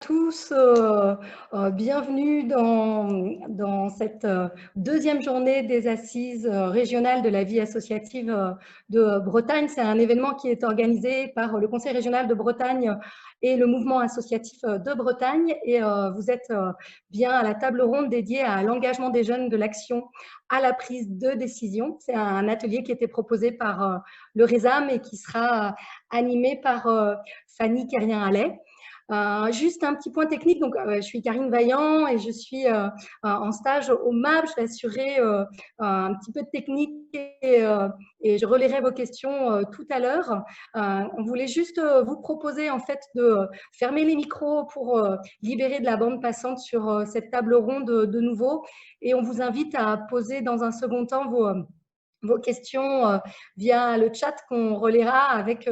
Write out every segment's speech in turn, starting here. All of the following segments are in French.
tous, bienvenue dans cette deuxième journée des Assises régionales de la vie associative de Bretagne. C'est un événement qui est organisé par le Conseil régional de Bretagne et le mouvement associatif de Bretagne. Et vous êtes bien à la table ronde dédiée à l'engagement des jeunes de l'action à la prise de décision. C'est un atelier qui a été proposé par le RESAM et qui sera animé par Fanny Kérien-Allais. Juste un petit point technique, donc je suis Karine Vaillant et je suis en stage au MAB. Je vais assurer un petit peu de technique et je relayerai vos questions tout à l'heure. On voulait juste vous proposer en fait de fermer les micros pour libérer de la bande passante sur cette table ronde de nouveau, et on vous invite à poser dans un second temps vos questions via le chat qu'on relaiera avec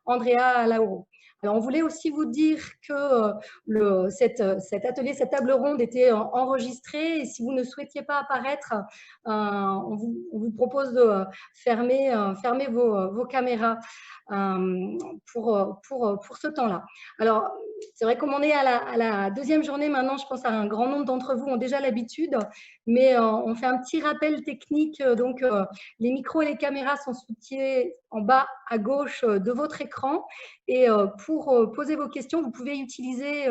Andrea Lauro. Alors, on voulait aussi vous dire que cet atelier, cette table ronde était enregistrée, et si vous ne souhaitiez pas apparaître, on vous propose de fermer vos caméras pour ce temps-là. Alors, c'est vrai, comme on est à la deuxième journée maintenant, je pense qu'un grand nombre d'entre vous ont déjà l'habitude, mais on fait un petit rappel technique. Donc, les micros et les caméras sont situés en bas à gauche de votre écran. Et pour poser vos questions, vous pouvez utiliser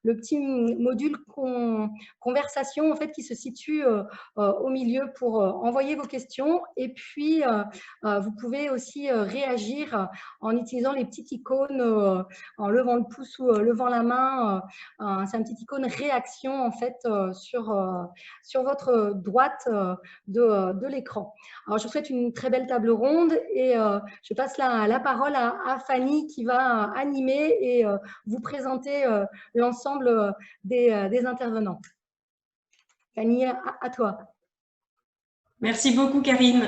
le petit module conversation en fait, qui se situe au milieu pour envoyer vos questions. Et puis, vous pouvez aussi réagir en utilisant les petites icônes, en levant le pouce ou levant la main. C'est un petit icône réaction en fait sur votre droite de l'écran. Alors, je vous souhaite une très belle table ronde et je passe la parole à Fanny qui va animer et vous présenter l'ensemble des intervenants. Fanny, à toi. Merci beaucoup, Karine.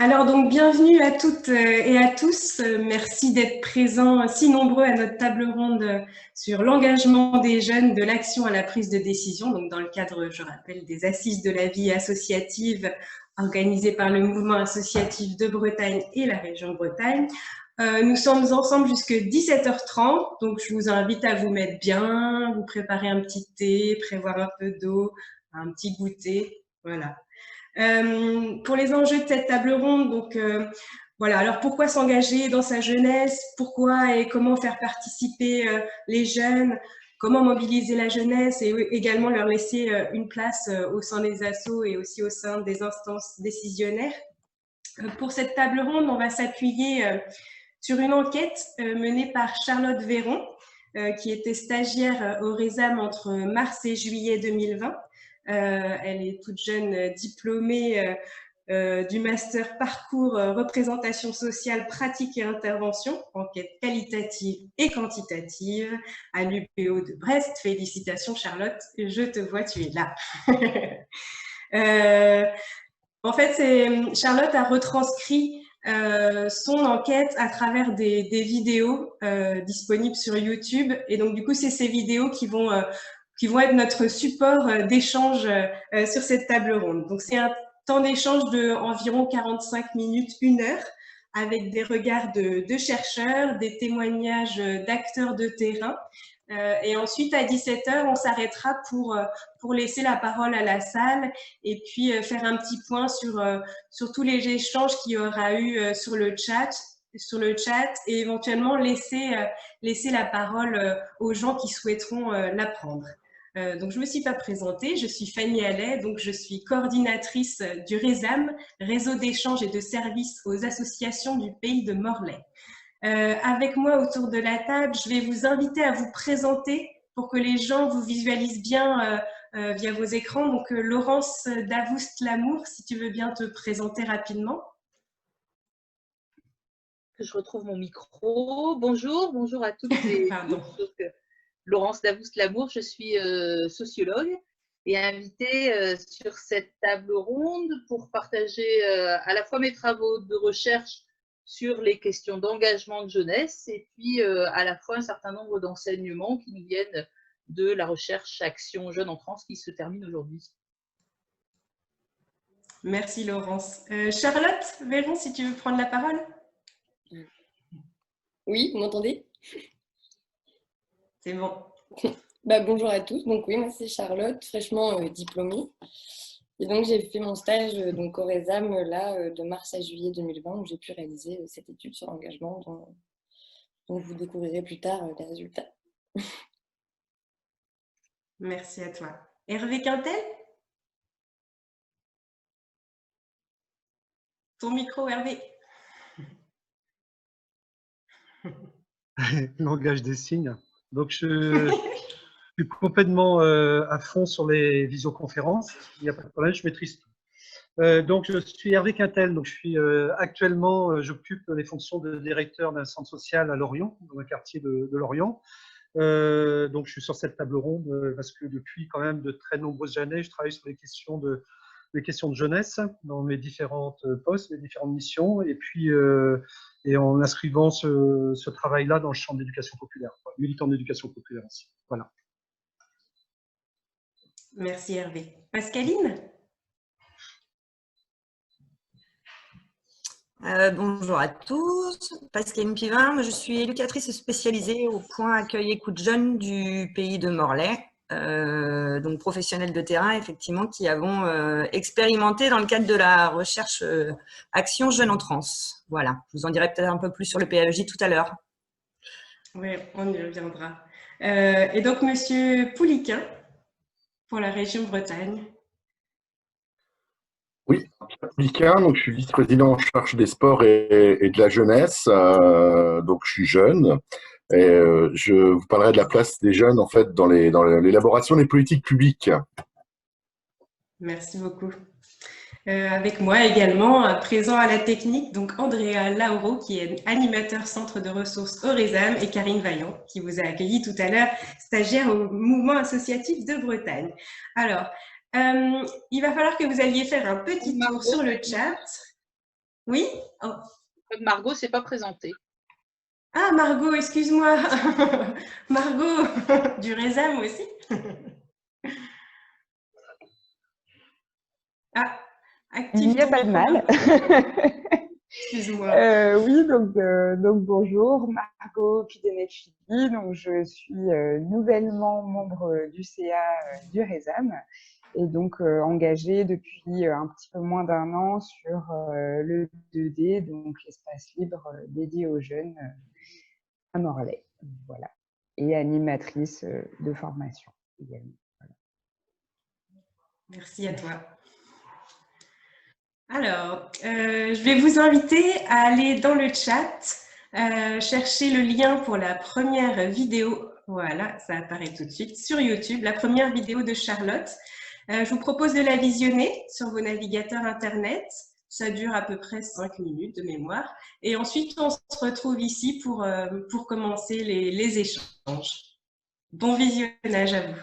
Alors, donc, bienvenue à toutes et à tous. Merci d'être présents si nombreux à notre table ronde sur l'engagement des jeunes de l'action à la prise de décision, donc dans le cadre, je rappelle, des Assises de la vie associative organisées par le mouvement associatif de Bretagne et la région Bretagne. Nous sommes ensemble jusqu'à 17h30, donc je vous invite à vous mettre bien, vous préparer un petit thé, prévoir un peu d'eau, un petit goûter, voilà. Pour les enjeux de cette table ronde, donc voilà, alors pourquoi s'engager dans sa jeunesse, pourquoi et comment faire participer les jeunes, comment mobiliser la jeunesse et également leur laisser une place au sein des assos et aussi au sein des instances décisionnaires. Pour cette table ronde, on va s'appuyer sur une enquête menée par Charlotte Véron, qui était stagiaire au RESAM entre mars et juillet 2020. Elle est toute jeune diplômée du master parcours représentation sociale, pratique et intervention, enquête qualitative et quantitative à l'UPO de Brest. Félicitations Charlotte, je te vois, tu es là. En fait, Charlotte a retranscrit son enquête à travers des vidéos disponibles sur YouTube. Et donc, du coup, c'est ces vidéos qui vont être notre support d'échange sur cette table ronde. Donc, c'est un temps d'échange d'environ 45 minutes, 1 heure, avec des regards de chercheurs, des témoignages d'acteurs de terrain. Et ensuite, à 17h, on s'arrêtera pour laisser la parole à la salle et puis faire un petit point sur tous les échanges qu'il y aura eu sur le chat et éventuellement laisser la parole aux gens qui souhaiteront la prendre. Donc, je ne me suis pas présentée, je suis Fanny Allais, donc je suis coordinatrice du RESAM, Réseau d'échange et de services aux associations du pays de Morlaix. Avec moi autour de la table, je vais vous inviter à vous présenter pour que les gens vous visualisent bien via vos écrans. Donc, Laurence Davoust-Lamour, si tu veux bien te présenter rapidement. Que je retrouve mon micro. Bonjour à toutes et tous. Donc, Laurence Davoust-Lamour, je suis sociologue et invitée sur cette table ronde pour partager à la fois mes travaux de recherche sur les questions d'engagement de jeunesse et puis à la fois un certain nombre d'enseignements qui nous viennent de la recherche Action Jeunes en France qui se termine aujourd'hui. Merci Laurence. Charlotte Véron, si tu veux prendre la parole. Oui, vous m'entendez? C'est bon. Bonjour à tous. Donc oui, moi c'est Charlotte, fraîchement diplômée. Et donc j'ai fait mon stage au RESAM là, de mars à juillet 2020 où j'ai pu réaliser cette étude sur l'engagement dont vous découvrirez plus tard les résultats. Merci à toi. Hervé Quintel? Ton micro, Hervé. Langage des signes. Donc, je suis complètement à fond sur les visioconférences. Il n'y a pas de problème, je maîtrise tout. Donc, je suis Hervé Quintel. Donc, je suis actuellement, j'occupe les fonctions de directeur d'un centre social à Lorient, dans un quartier de Lorient. Donc, je suis sur cette table ronde parce que depuis quand même de très nombreuses années, je travaille sur les questions de jeunesse dans mes différentes postes, mes différentes missions, et puis et en inscrivant ce travail-là dans le champ de l'éducation populaire, militant d'éducation populaire aussi. Voilà. Merci Hervé. Pascaline? Bonjour à tous, Pascaline Pivin, je suis éducatrice spécialisée au point accueil écoute jeunes du pays de Morlaix, donc professionnels de terrain effectivement qui avons expérimenté dans le cadre de la recherche Action Jeunes en Trans. Voilà, je vous en dirai peut-être un peu plus sur le PAEJ tout à l'heure. Oui, on y reviendra. Et donc Monsieur Pouliquin pour la région Bretagne. Oui, Pierre, donc je suis vice-président en charge des sports et de la jeunesse. Donc je suis jeune et je vous parlerai de la place des jeunes en fait dans l'élaboration des politiques publiques. Merci beaucoup. Avec moi également, présent à la technique, donc Andrea Lauro, qui est animateur centre de ressources Orezam, et Karine Vaillant, qui vous a accueilli tout à l'heure, stagiaire au mouvement associatif de Bretagne. Alors, il va falloir que vous alliez faire un petit tour sur le chat. Oui? Oh. Margot ne s'est pas présentée. Ah, Margot, excuse-moi. Margot, du Rezam aussi. Ah, il n'y a pas de mal. Excuse-moi. Oui, donc bonjour, Margot Pidenet-Fili. Donc je suis nouvellement membre du CA du Rezam et donc engagée depuis un petit peu moins d'un an sur le 2D, donc l'espace libre dédié aux jeunes à Morlaix. Voilà. Et animatrice de formation également. Voilà. Merci à toi. Alors, je vais vous inviter à aller dans le chat, chercher le lien pour la première vidéo. Voilà, ça apparaît tout de suite sur YouTube, la première vidéo de Charlotte. Je vous propose de la visionner sur vos navigateurs Internet. Ça dure à peu près 5 minutes de mémoire. Et ensuite, on se retrouve ici pour commencer les échanges. Bon visionnage à vous.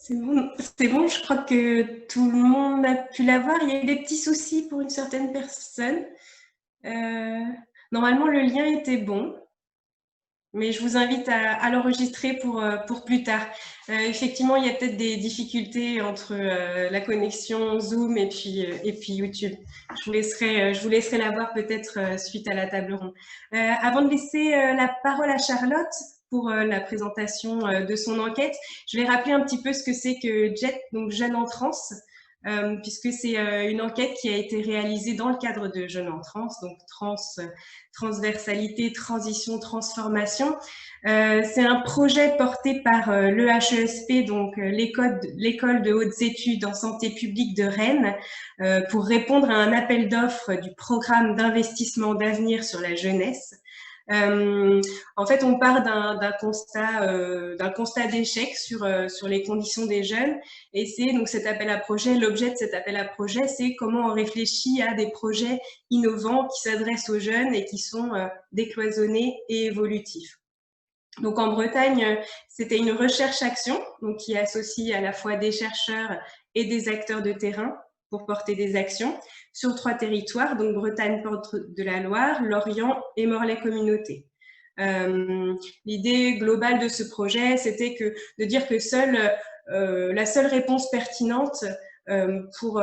C'est bon, je crois que tout le monde a pu la voir. Il y a eu des petits soucis pour une certaine personne. Normalement, le lien était bon, mais je vous invite à l'enregistrer pour plus tard. Effectivement, il y a peut-être des difficultés entre la connexion Zoom et puis YouTube. Je vous laisserai la voir peut-être suite à la table ronde. Avant de laisser la parole à Charlotte pour la présentation de son enquête, je vais rappeler un petit peu ce que c'est que JET, donc Jeunes en Trans, puisque c'est une enquête qui a été réalisée dans le cadre de Jeunes en Trans, donc transversalité, transition, transformation. C'est un projet porté par l'EHESP, donc l'école de hautes études en santé publique de Rennes, pour répondre à un appel d'offres du programme d'investissement d'avenir sur la jeunesse. En fait, on part d'un constat d'échec sur les conditions des jeunes, et c'est donc cet appel à projet. L'objet de cet appel à projet, c'est comment on réfléchit à des projets innovants qui s'adressent aux jeunes et qui sont décloisonnés et évolutifs. Donc en Bretagne, c'était une recherche-action, donc qui associe à la fois des chercheurs et des acteurs de terrain pour porter des actions sur 3 territoires, donc Bretagne, Porte de la Loire, Lorient et Morlaix Communauté. L'idée globale de ce projet, c'était de dire que la seule réponse pertinente pour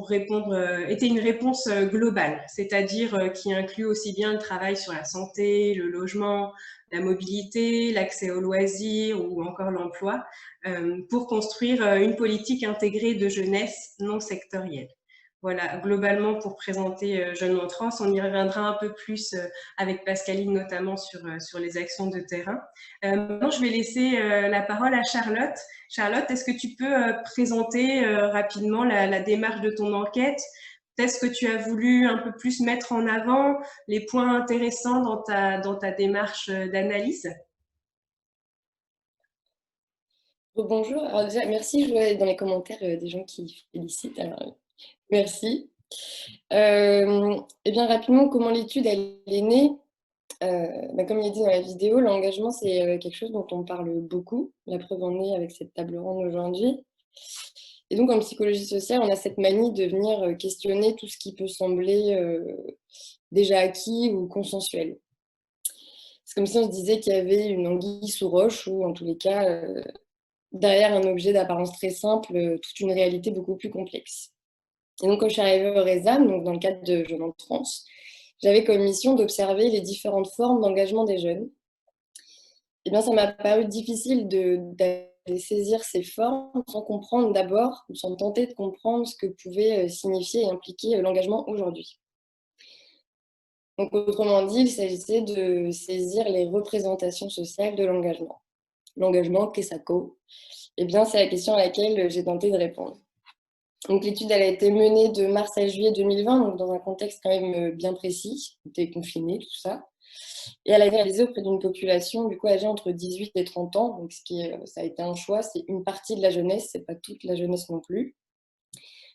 répondre était une réponse globale, c'est-à-dire qui inclut aussi bien le travail sur la santé, le logement, la mobilité, l'accès aux loisirs ou encore l'emploi, pour construire une politique intégrée de jeunesse non sectorielle. Voilà, globalement, pour présenter Jeunes en Trans, on y reviendra un peu plus avec Pascaline, notamment sur les actions de terrain. Maintenant, je vais laisser la parole à Charlotte. Charlotte, est-ce que tu peux présenter rapidement la démarche de ton enquête? Peut-être que tu as voulu un peu plus mettre en avant les points intéressants dans ta démarche d'analyse. Bonjour, alors déjà merci, je vois dans les commentaires des gens qui félicitent, alors merci. Eh bien rapidement, comment l'étude elle est née? Comme il est dit dans la vidéo, l'engagement c'est quelque chose dont on parle beaucoup, la preuve en est avec cette table ronde aujourd'hui. Et donc en psychologie sociale, on a cette manie de venir questionner tout ce qui peut sembler déjà acquis ou consensuel. C'est comme si on se disait qu'il y avait une anguille sous roche, ou en tous les cas, derrière un objet d'apparence très simple, toute une réalité beaucoup plus complexe. Et donc quand je suis arrivée au RESAM, donc dans le cadre de Jeunes en Trans, j'avais comme mission d'observer les différentes formes d'engagement des jeunes. Et bien ça m'a paru difficile d'aller saisir ces formes sans comprendre d'abord, ou sans tenter de comprendre ce que pouvait signifier et impliquer l'engagement aujourd'hui. Donc autrement dit, il s'agissait de saisir les représentations sociales de l'engagement. L'engagement, qu'est-ce que ça co? Eh bien, c'est la question à laquelle j'ai tenté de répondre. Donc l'étude elle a été menée de mars à juillet 2020, donc dans un contexte quand même bien précis, on était confinés, tout ça. Et elle a été réalisée auprès d'une population du coup âgée entre 18 et 30 ans, donc ça a été un choix, c'est une partie de la jeunesse, c'est pas toute la jeunesse non plus.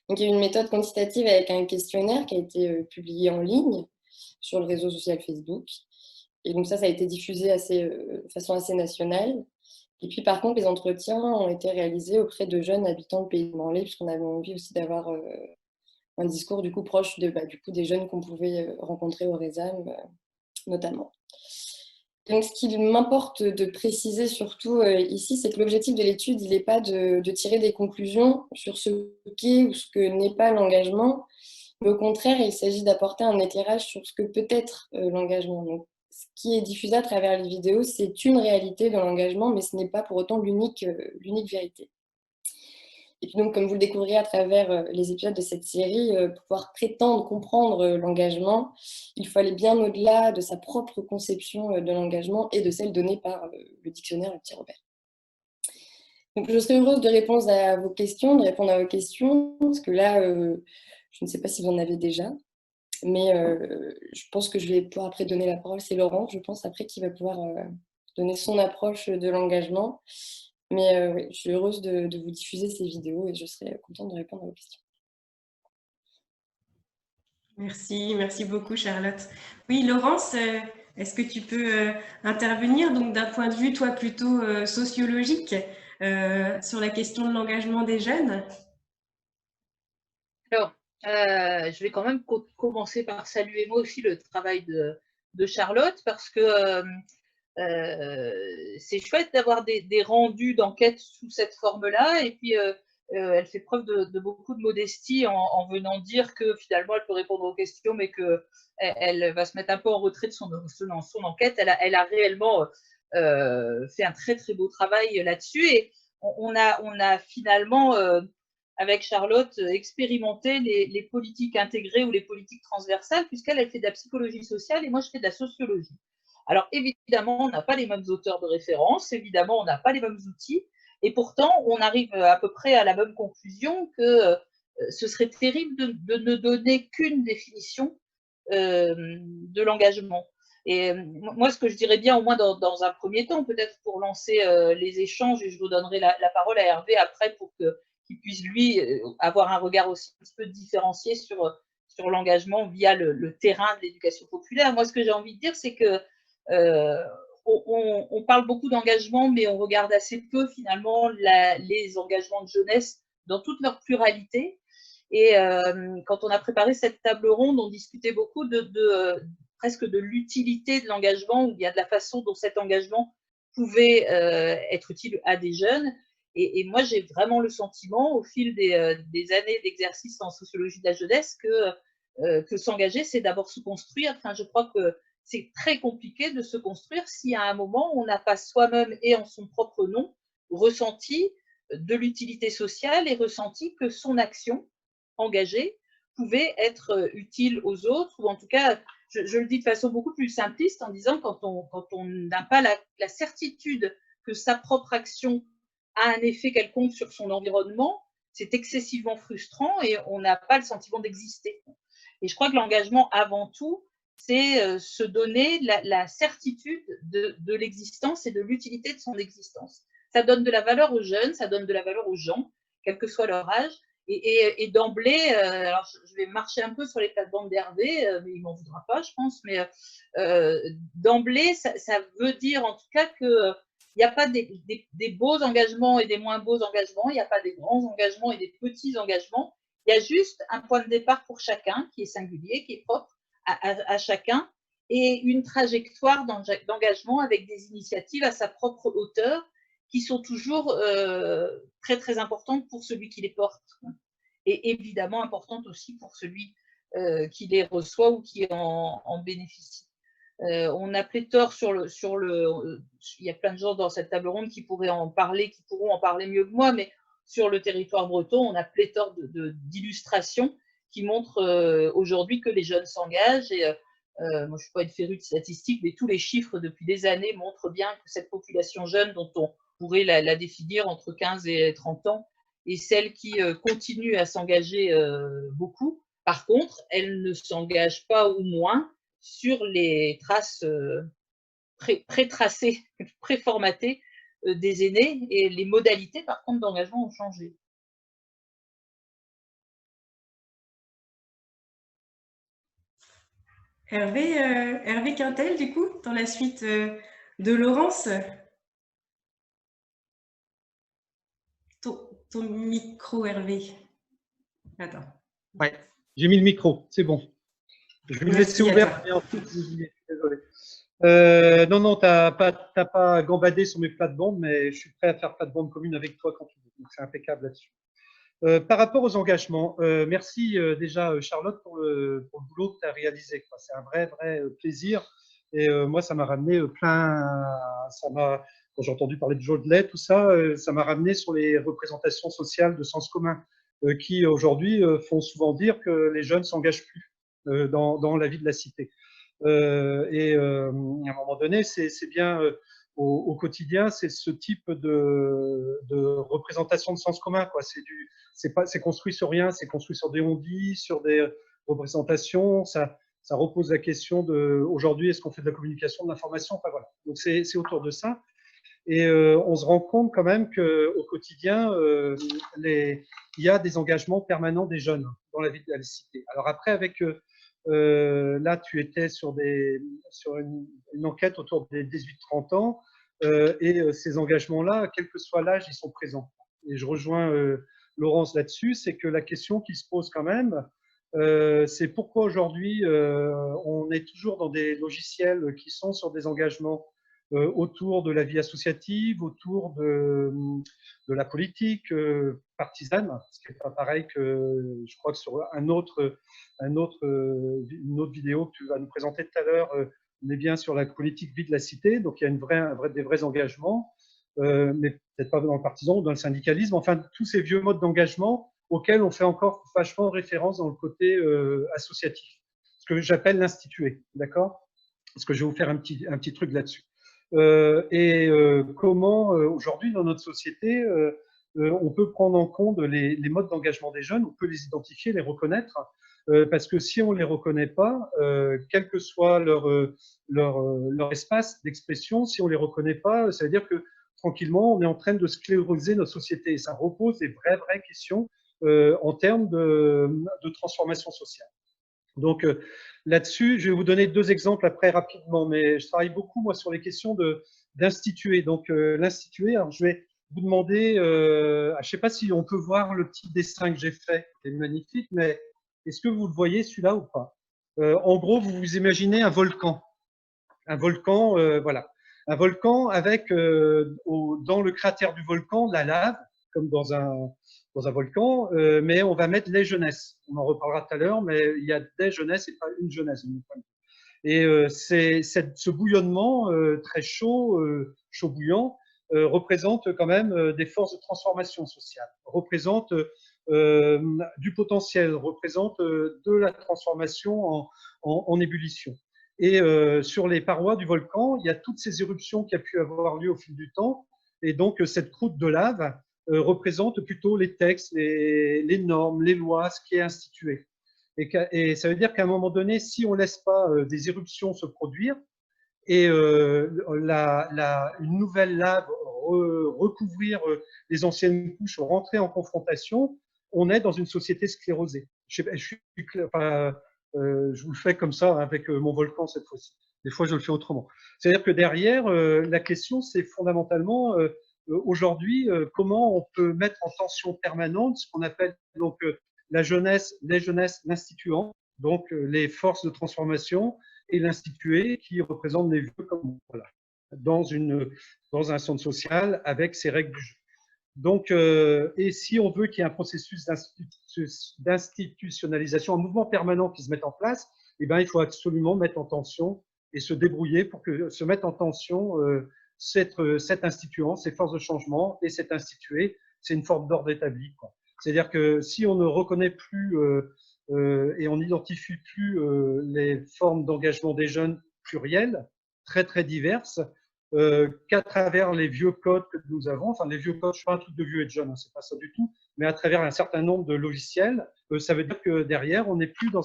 Donc il y a eu une méthode quantitative avec un questionnaire qui a été publié en ligne sur le réseau social Facebook. Et donc ça a été diffusé de façon assez nationale. Et puis par contre, les entretiens ont été réalisés auprès de jeunes habitants du pays de Morlaix, puisqu'on avait envie aussi d'avoir un discours du coup proche des jeunes qu'on pouvait rencontrer au RESAM notamment. Donc ce qu'il m'importe de préciser surtout ici, c'est que l'objectif de l'étude, il n'est pas de tirer des conclusions sur ce qu'est ou ce que n'est pas l'engagement, mais au contraire, il s'agit d'apporter un éclairage sur ce que peut être l'engagement. Donc, ce qui est diffusé à travers les vidéos, c'est une réalité de l'engagement, mais ce n'est pas pour autant l'unique vérité. Et puis donc, comme vous le découvrirez à travers les épisodes de cette série, pour pouvoir prétendre comprendre l'engagement, il faut aller bien au-delà de sa propre conception de l'engagement et de celle donnée par le dictionnaire Le Petit Robert. Donc, je serais heureuse de répondre à vos questions, parce que là, je ne sais pas si vous en avez déjà. Mais je pense que je vais pouvoir après donner la parole. C'est Laurent, je pense, après, qui va pouvoir donner son approche de l'engagement. Mais oui, je suis heureuse de vous diffuser ces vidéos et je serai contente de répondre à vos questions. Merci beaucoup Charlotte. Oui, Laurence, est-ce que tu peux intervenir donc d'un point de vue, toi, plutôt sociologique, sur la question de l'engagement des jeunes? Alors, je vais quand même commencer par saluer moi aussi le travail de Charlotte, parce que c'est chouette d'avoir des rendus d'enquête sous cette forme-là. Et puis, elle fait preuve de beaucoup de modestie en venant dire que finalement, elle peut répondre aux questions, mais qu'elle va se mettre un peu en retrait de son enquête. Elle a réellement fait un très, très beau travail là-dessus. Et on a finalement, avec Charlotte, expérimenté les politiques intégrées ou les politiques transversales, puisqu'elle fait de la psychologie sociale et moi, je fais de la sociologie. Alors, évidemment, on n'a pas les mêmes auteurs de référence, évidemment, on n'a pas les mêmes outils, et pourtant, on arrive à peu près à la même conclusion que ce serait terrible de ne donner qu'une définition de l'engagement. Et moi, ce que je dirais bien, au moins dans un premier temps, peut-être pour lancer les échanges, et je vous donnerai la parole à Hervé après pour qu'il puisse, lui, avoir un regard aussi un petit peu différencié sur l'engagement via le terrain de l'éducation populaire. Moi, ce que j'ai envie de dire, c'est que on parle beaucoup d'engagement, mais on regarde assez peu finalement les engagements de jeunesse dans toute leur pluralité. Et quand on a préparé cette table ronde, on discutait beaucoup presque de l'utilité de l'engagement, ou bien de la façon dont cet engagement pouvait être utile à des jeunes. Et moi, j'ai vraiment le sentiment, au fil des années d'exercice en sociologie de la jeunesse, que s'engager, c'est d'abord se construire. Enfin, je crois que c'est très compliqué de se construire si à un moment, on n'a pas soi-même et en son propre nom ressenti de l'utilité sociale et ressenti que son action engagée pouvait être utile aux autres, ou en tout cas, je le dis de façon beaucoup plus simpliste en disant quand on n'a pas la certitude que sa propre action a un effet quelconque sur son environnement, c'est excessivement frustrant et on n'a pas le sentiment d'exister. Et je crois que l'engagement, avant tout, c'est se donner la certitude de l'existence et de l'utilité de son existence. Ça donne de la valeur aux jeunes, ça donne de la valeur aux gens, quel que soit leur âge. Et d'emblée, alors je vais marcher un peu sur les plates-bandes d'Hervé, mais il ne m'en voudra pas, je pense, mais d'emblée, ça veut dire en tout cas qu'il n'y a pas des beaux engagements et des moins beaux engagements, il n'y a pas des grands engagements et des petits engagements. Il y a juste un point de départ pour chacun qui est singulier, qui est propre à chacun, et une trajectoire d'engagement avec des initiatives à sa propre hauteur qui sont toujours très, très importantes pour celui qui les porte, et évidemment importantes aussi pour celui qui les reçoit ou qui en bénéficie. On a pléthore il y a plein de gens dans cette table ronde qui pourront en parler mieux que moi, mais sur le territoire breton, on a pléthore d'illustrations qui montrent aujourd'hui que les jeunes s'engagent. Et moi, je ne suis pas une férue de statistiques, mais tous les chiffres depuis des années montrent bien que cette population jeune, dont on pourrait la définir entre 15 et 30 ans, est celle qui continue à s'engager beaucoup. Par contre, elle ne s'engage pas ou moins sur les traces pré-tracées, pré-formatées des aînés, et les modalités, par contre, d'engagement ont changé. Hervé Quintel, du coup, dans la suite de Laurence. Ton micro, Hervé. Attends. Ouais, j'ai mis le micro, c'est bon. Je vais le laisser ouvert, mais ensuite, désolé. Non, tu n'as pas gambadé sur mes plates-bandes, mais je suis prêt à faire plate-bande commune avec toi quand tu veux. Donc, c'est impeccable là-dessus. Par rapport aux engagements, merci déjà Charlotte pour le boulot que tu as réalisé. C'est un vrai plaisir. Et moi, ça m'a ramené quand j'ai entendu parler de Jodelet, tout ça, ça m'a ramené sur les représentations sociales de sens commun qui aujourd'hui font souvent dire que les jeunes ne s'engagent plus dans la vie de la cité. Et à un moment donné, c'est bien au quotidien, c'est ce type de représentation de sens commun. C'est construit sur rien, c'est construit sur des on-dit, sur des représentations. Ça repose la question de aujourd'hui, est-ce qu'on fait de la communication, de l'information? Enfin voilà. Donc c'est autour de ça. Et on se rend compte quand même qu'au quotidien, il y a des engagements permanents des jeunes dans la vie de la cité. Alors après, avec là, tu étais sur une enquête autour des 18-30 ans. et ces engagements-là, quel que soit l'âge, ils sont présents. Et je rejoins Laurence là-dessus, c'est que la question qui se pose quand même, c'est pourquoi aujourd'hui on est toujours dans des logiciels qui sont sur des engagements autour de la vie associative, autour de la politique partisane, ce qui n'est pas pareil que, je crois que sur une autre vidéo que tu vas nous présenter tout à l'heure, on est bien sur la politique vie de la cité, donc il y a des vrais engagements, mais peut-être pas dans le partisan ou dans le syndicalisme, enfin tous ces vieux modes d'engagement auxquels on fait encore vachement référence dans le côté associatif, ce que j'appelle l'institué, d'accord? Parce que je vais vous faire un petit truc là-dessus. Comment aujourd'hui dans notre société on peut prendre en compte les modes d'engagement des jeunes, on peut les identifier, les reconnaître, parce que si on ne les reconnaît pas, quel que soit leur espace d'expression, si on ne les reconnaît pas, ça veut dire que tranquillement, on est en train de scléroser notre société. Et ça repose des vraies questions en termes de transformation sociale. Donc là-dessus, je vais vous donner 2 exemples après rapidement, mais je travaille beaucoup moi sur les questions d'instituer. Donc l'instituer, alors je vais vous demander, je ne sais pas si on peut voir le petit dessin que j'ai fait, c'est magnifique, mais est-ce que vous le voyez celui-là ou pas? En gros, vous vous imaginez un volcan. Un volcan, voilà. Un volcan avec dans le cratère du volcan la lave, comme dans un volcan, mais on va mettre les jeunesses. On en reparlera tout à l'heure, mais il y a des jeunesses et pas une jeunesse. Et ce bouillonnement très chaud, chaud bouillant, représente quand même des forces de transformation sociale, représente du potentiel, représente de la transformation en ébullition. Et sur les parois du volcan, il y a toutes ces éruptions qui ont pu avoir lieu au fil du temps. Et donc, cette croûte de lave représente plutôt les textes, les normes, les lois, ce qui est institué. Et ça veut dire qu'à un moment donné, si on ne laisse pas des éruptions se produire et une nouvelle lave recouvrir les anciennes couches, rentrer en confrontation, on est dans une société sclérosée. Je vous le fais comme ça avec mon volcan cette fois-ci. Des fois, je le fais autrement. C'est-à-dire que derrière, la question, c'est fondamentalement aujourd'hui comment on peut mettre en tension permanente ce qu'on appelle donc la jeunesse, les jeunesses, l'instituant, donc les forces de transformation et l'institué qui représente les vieux comme voilà, dans un centre social avec ses règles du jeu. Donc, et si on veut qu'il y ait un processus d'institutionnalisation, un mouvement permanent qui se mette en place, eh bien, il faut absolument mettre en tension et se débrouiller pour que se mette en tension cet instituant, ces forces de changement et cet institué, c'est une forme d'ordre établi. C'est-à-dire que si on ne reconnaît plus et on n'identifie plus les formes d'engagement des jeunes plurielles, très diverses, qu'à travers les vieux codes que nous avons, enfin les vieux codes, je ne suis pas un truc de vieux et de jeune, hein, c'est pas ça du tout, mais à travers un certain nombre de logiciels, ça veut dire que derrière, on n'est plus dans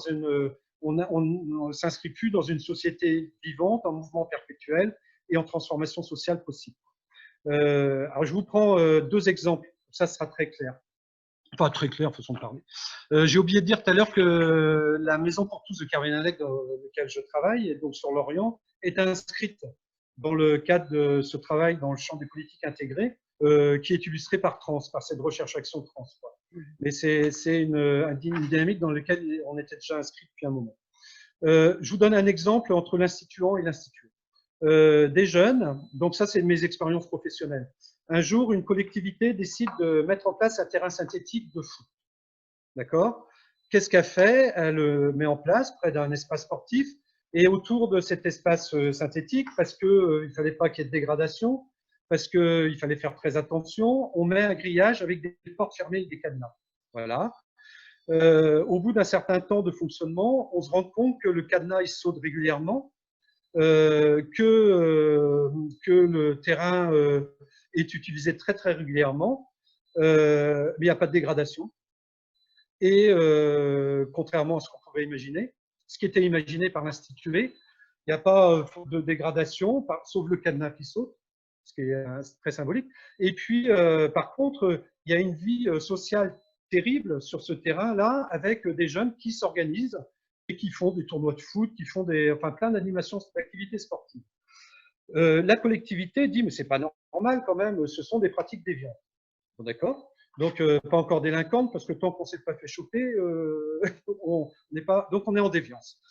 on s'inscrit plus dans une société vivante, en mouvement perpétuel et en transformation sociale possible. Alors je vous prends 2 exemples, ça sera très clair. Enfin, très clair, façon de parler. J'ai oublié de dire tout à l'heure que la Maison pour tous de Kervinalec, dans laquelle je travaille, et donc sur l'Orient, est inscrite dans le cadre de ce travail dans le champ des politiques intégrées, qui est illustré par cette recherche-action trans. Mais c'est une dynamique dans laquelle on était déjà inscrit depuis un moment. Je vous donne un exemple entre l'instituant et l'institué. Des jeunes, donc ça c'est mes expériences professionnelles. Un jour, une collectivité décide de mettre en place un terrain synthétique de foot. D'accord? Qu'est-ce qu'elle fait? Elle le met en place près d'un espace sportif et autour de cet espace synthétique, parce qu'il ne fallait pas qu'il y ait de dégradation, parce qu'il fallait faire très attention, on met un grillage avec des portes fermées et des cadenas. Voilà. Au bout d'un certain temps de fonctionnement, on se rend compte que le cadenas il saute régulièrement, que le terrain est utilisé très régulièrement, mais il n'y a pas de dégradation. Et contrairement à ce qu'on pouvait imaginer, ce qui était imaginé par l'institué, il n'y a pas de dégradation, sauf le cadenas qui saute, ce qui est très symbolique. Et puis, par contre, il y a une vie sociale terrible sur ce terrain-là, avec des jeunes qui s'organisent et qui font des tournois de foot, qui font plein d'animations, d'activités sportives. La collectivité dit, mais c'est pas normal quand même, ce sont des pratiques déviantes. Bon, d'accord? Donc, pas encore délinquante, parce que tant qu'on ne s'est pas fait choper, on est en déviance.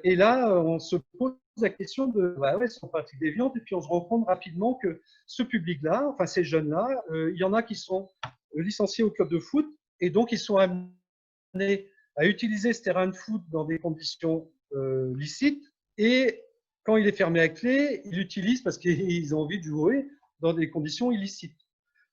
Et là, on se pose la question de, bah ouais, c'est une pratique déviante, et puis on se rend compte rapidement que ce public-là, enfin ces jeunes-là, il y en a qui sont licenciés au club de foot, et donc ils sont amenés à utiliser ce terrain de foot dans des conditions licites, et quand il est fermé à clé, ils l'utilisent parce qu'ils ont envie de jouer dans des conditions illicites.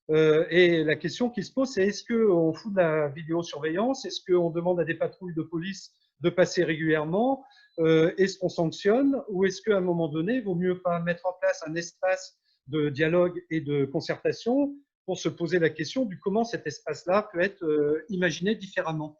Et la question qui se pose, c'est est-ce qu'on fout de la vidéosurveillance? Est-ce qu'on demande à des patrouilles de police de passer régulièrement? Est-ce qu'on sanctionne? Ou est-ce qu'à un moment donné, il vaut mieux pas mettre en place un espace de dialogue et de concertation pour se poser la question du comment cet espace-là peut être imaginé différemment?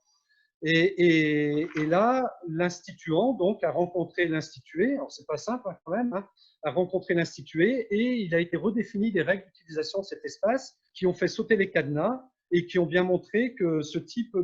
Et là, l'instituant donc a rencontré l'institué, alors c'est pas simple quand même, hein, a rencontré l'institué et il a été redéfini des règles d'utilisation de cet espace qui ont fait sauter les cadenas et qui ont bien montré que ce type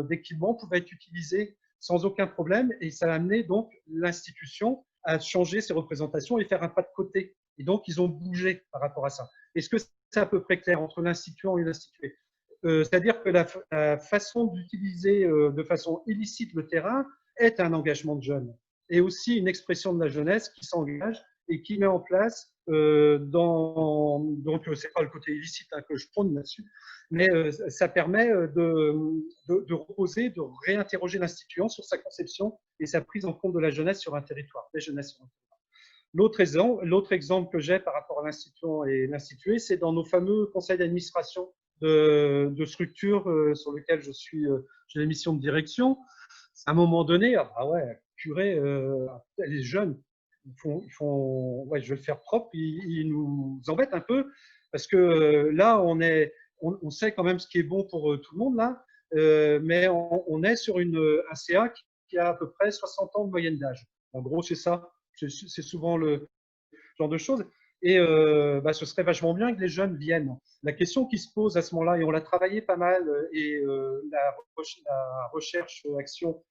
d'équipement pouvait être utilisé sans aucun problème et ça a amené donc l'institution à changer ses représentations et faire un pas de côté. Et donc, ils ont bougé par rapport à ça. Est-ce que c'est à peu près clair entre l'instituant et l'institué? C'est-à-dire que la façon d'utiliser de façon illicite le terrain est un engagement de jeunes et aussi une expression de la jeunesse qui s'engage et qui met en place, donc c'est pas le côté illicite hein, que je prône là-dessus, mais ça permet de reposer, de réinterroger l'instituant sur sa conception et sa prise en compte de la jeunesse sur un territoire, des jeunesses sur un territoire. L'autre exemple que j'ai par rapport à l'instituant et l'institué, c'est dans nos fameux conseils d'administration de structures sur lesquelles j'ai les missions de direction. À un moment donné, ah ouais, purée, les jeunes, ouais, je vais le faire propre, ils nous embêtent un peu parce que là, on sait quand même ce qui est bon pour tout le monde là, mais on est sur un CA qui a à peu près 60 ans de moyenne d'âge. En gros, c'est ça. C'est souvent le genre de choses. Et ce serait vachement bien que les jeunes viennent. La question qui se pose à ce moment-là, et on l'a travaillé pas mal, et la recherche-action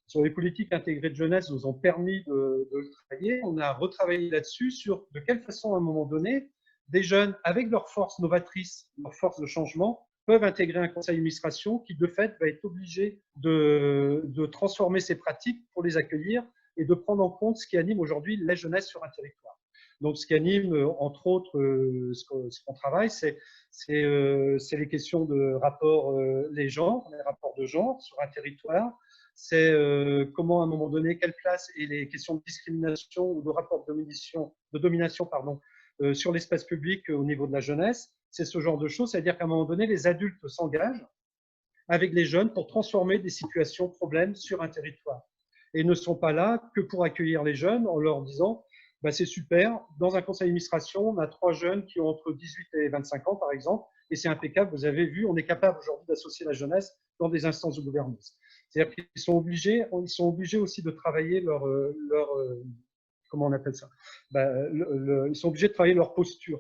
sur les politiques intégrées de jeunesse nous ont permis de le travailler. On a retravaillé là-dessus sur de quelle façon, à un moment donné, des jeunes, avec leur force novatrice, leur force de changement, peuvent intégrer un conseil d'administration qui, de fait, va être obligé de transformer ses pratiques pour les accueillir et de prendre en compte ce qui anime aujourd'hui la jeunesse sur un territoire. Donc, ce qui anime, entre autres, ce qu'on travaille, c'est les questions de rapport les rapports de genre sur un territoire. C'est comment, à un moment donné, quelle place et les questions de discrimination ou de rapport de domination sur l'espace public au niveau de la jeunesse. C'est ce genre de choses. C'est-à-dire qu'à un moment donné, les adultes s'engagent avec les jeunes pour transformer des situations problèmes sur un territoire. Et ne sont pas là que pour accueillir les jeunes en leur disant bah, c'est super, dans un conseil d'administration, on a 3 jeunes qui ont entre 18 et 25 ans, par exemple, et c'est impeccable, vous avez vu, on est capable aujourd'hui d'associer la jeunesse dans des instances de gouvernance. C'est-à-dire qu'ils sont obligés aussi de travailler leur comment on appelle ça, ils sont obligés de travailler leur posture.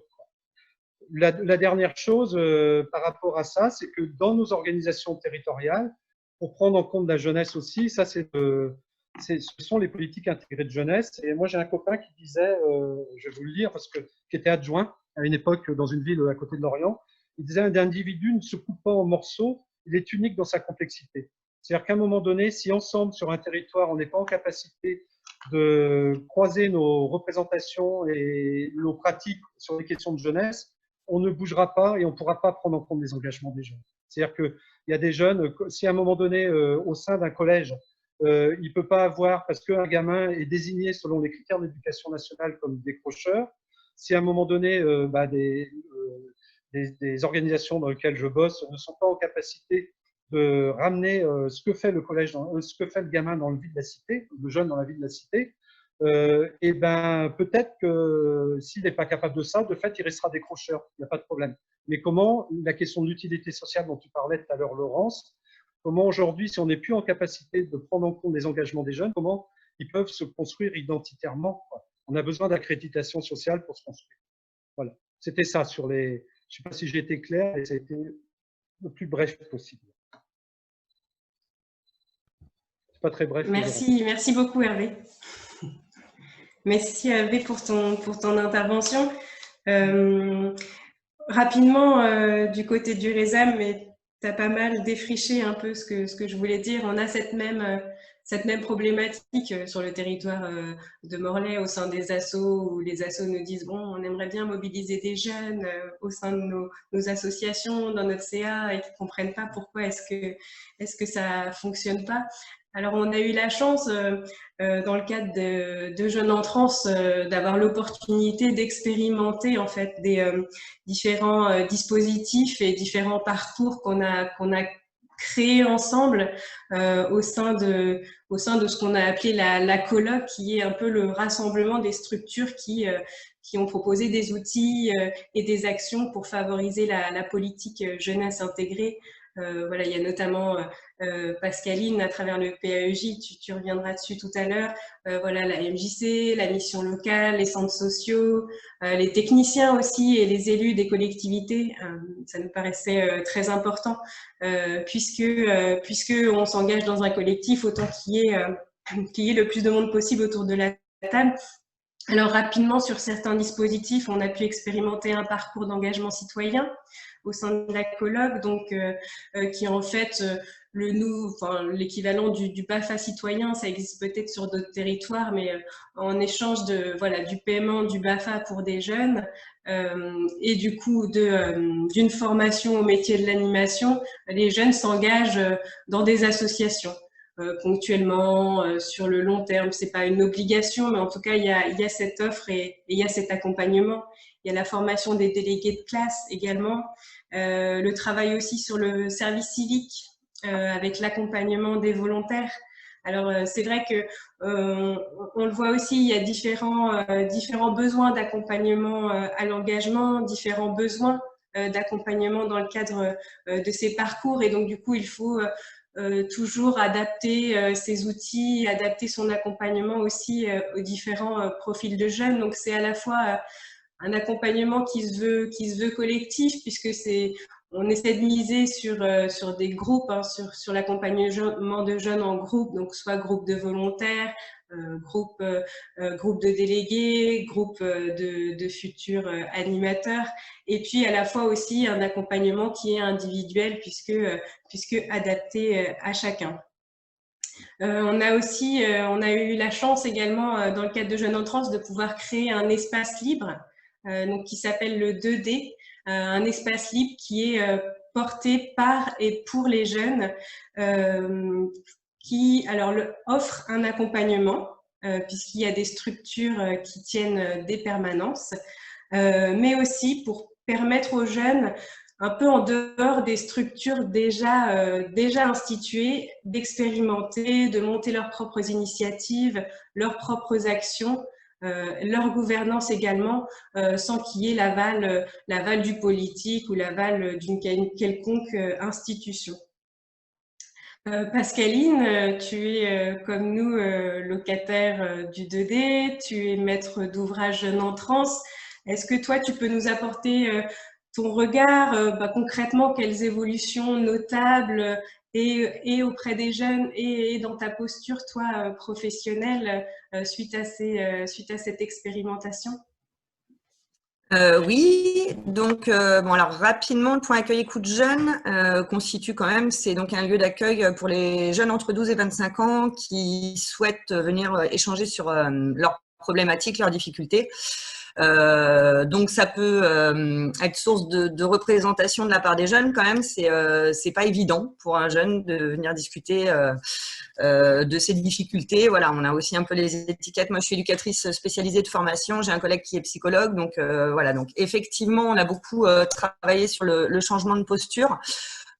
La dernière chose par rapport à ça, c'est que dans nos organisations territoriales, pour prendre en compte la jeunesse aussi, ça ce sont les politiques intégrées de jeunesse. Et moi, j'ai un copain qui disait, je vais vous le lire, qui était adjoint à une époque dans une ville à côté de Lorient, il disait un individu ne se coupe pas en morceaux, il est unique dans sa complexité. C'est-à-dire qu'à un moment donné, si ensemble, sur un territoire, on n'est pas en capacité de croiser nos représentations et nos pratiques sur les questions de jeunesse, on ne bougera pas et on ne pourra pas prendre en compte les engagements des jeunes. C'est-à-dire qu'il y a des jeunes, si à un moment donné, au sein d'un collège, il ne peut pas avoir, parce qu'un gamin est désigné selon les critères d'éducation nationale comme décrocheur, si à un moment donné, des organisations dans lesquelles je bosse ne sont pas en capacité de ramener ce que fait le collège, ce que fait le gamin dans le vie de la cité, le jeune dans la vie de la cité, et ben peut-être que s'il n'est pas capable de ça, de fait, il restera décrocheur, il n'y a pas de problème. Mais comment, la question de l'utilité sociale dont tu parlais tout à l'heure, Laurence, comment aujourd'hui, si on n'est plus en capacité de prendre en compte les engagements des jeunes, comment ils peuvent se construire identitairement, quoi. On a besoin d'accréditation sociale pour se construire. Voilà, c'était ça sur les... Je ne sais pas si j'ai été clair, et ça a été le plus bref possible. C'est pas très bref. Merci beaucoup Hervé. Merci Hervé pour ton intervention. Rapidement, du côté du RESAM, mais tu as pas mal défriché un peu ce que je voulais dire. On a cette même problématique sur le territoire de Morlaix au sein des assos, où les assos nous disent bon, on aimerait bien mobiliser des jeunes au sein de nos associations, dans notre CA, et qui ne comprennent pas pourquoi est-ce que ça fonctionne pas. Alors, on a eu la chance, dans le cadre de Jeunes en Trans, d'avoir l'opportunité d'expérimenter en fait des différents dispositifs et différents parcours qu'on a créés ensemble au sein de ce qu'on a appelé la colloque, qui est un peu le rassemblement des structures qui ont proposé des outils et des actions pour favoriser la politique jeunesse intégrée. Voilà, il y a notamment Pascaline à travers le PAEJ, tu reviendras dessus tout à l'heure. Voilà, la MJC, la mission locale, les centres sociaux, les techniciens aussi et les élus des collectivités. Ça nous paraissait très important puisque on s'engage dans un collectif, autant qu'il y ait le plus de monde possible autour de la table. Alors rapidement, sur certains dispositifs, on a pu expérimenter un parcours d'engagement citoyen au sein de la colloque, donc qui est en fait l'équivalent du BAFA citoyen. Ça existe peut-être sur d'autres territoires, mais en échange du paiement du BAFA pour des jeunes et du coup d'une formation au métier de l'animation, les jeunes s'engagent dans des associations. Ponctuellement, sur le long terme, c'est pas une obligation, mais en tout cas, il y a cette offre et il y a cet accompagnement. Il y a la formation des délégués de classe également, le travail aussi sur le service civique avec l'accompagnement des volontaires. Alors, c'est vrai que on le voit aussi, il y a différents besoins d'accompagnement à l'engagement, différents besoins d'accompagnement dans le cadre de ces parcours, et donc du coup, il faut toujours adapter ses outils, adapter son accompagnement aussi aux différents profils de jeunes. Donc c'est à la fois un accompagnement qui se veut collectif, puisque on essaie de miser sur des groupes, hein, sur l'accompagnement de jeunes en groupe, donc soit groupe de volontaires, groupe de délégués, groupe de futurs animateurs, et puis à la fois aussi un accompagnement qui est individuel puisque adapté à chacun. On a eu la chance également dans le cadre de Jeunes en Trans de pouvoir créer un espace libre donc qui s'appelle le 2D, un espace libre qui est porté par et pour les jeunes qui offre un accompagnement puisqu'il y a des structures qui tiennent des permanences, mais aussi pour permettre aux jeunes, un peu en dehors des structures déjà instituées, d'expérimenter, de monter leurs propres initiatives, leurs propres actions, leur gouvernance également, sans qu'il y ait l'aval du politique ou l'aval d'une quelconque institution. Pascaline, tu es comme nous locataire du 2D, tu es maître d'ouvrage Jeunes en Trans. Est-ce que toi, tu peux nous apporter ton regard, concrètement, quelles évolutions notables et auprès des jeunes et dans ta posture, toi, professionnelle, suite à cette expérimentation? Oui, donc alors rapidement, le point accueil écoute jeunes constitue quand même, c'est donc un lieu d'accueil pour les jeunes entre 12 et 25 ans qui souhaitent venir échanger sur leurs problématiques, leurs difficultés. Donc ça peut être source de représentation de la part des jeunes quand même. C'est pas évident pour un jeune de venir discuter de ses difficultés. Voilà, on a aussi un peu les étiquettes. Moi, je suis éducatrice spécialisée de formation. J'ai un collègue qui est psychologue. Donc voilà. Donc effectivement, on a beaucoup travaillé sur le changement de posture.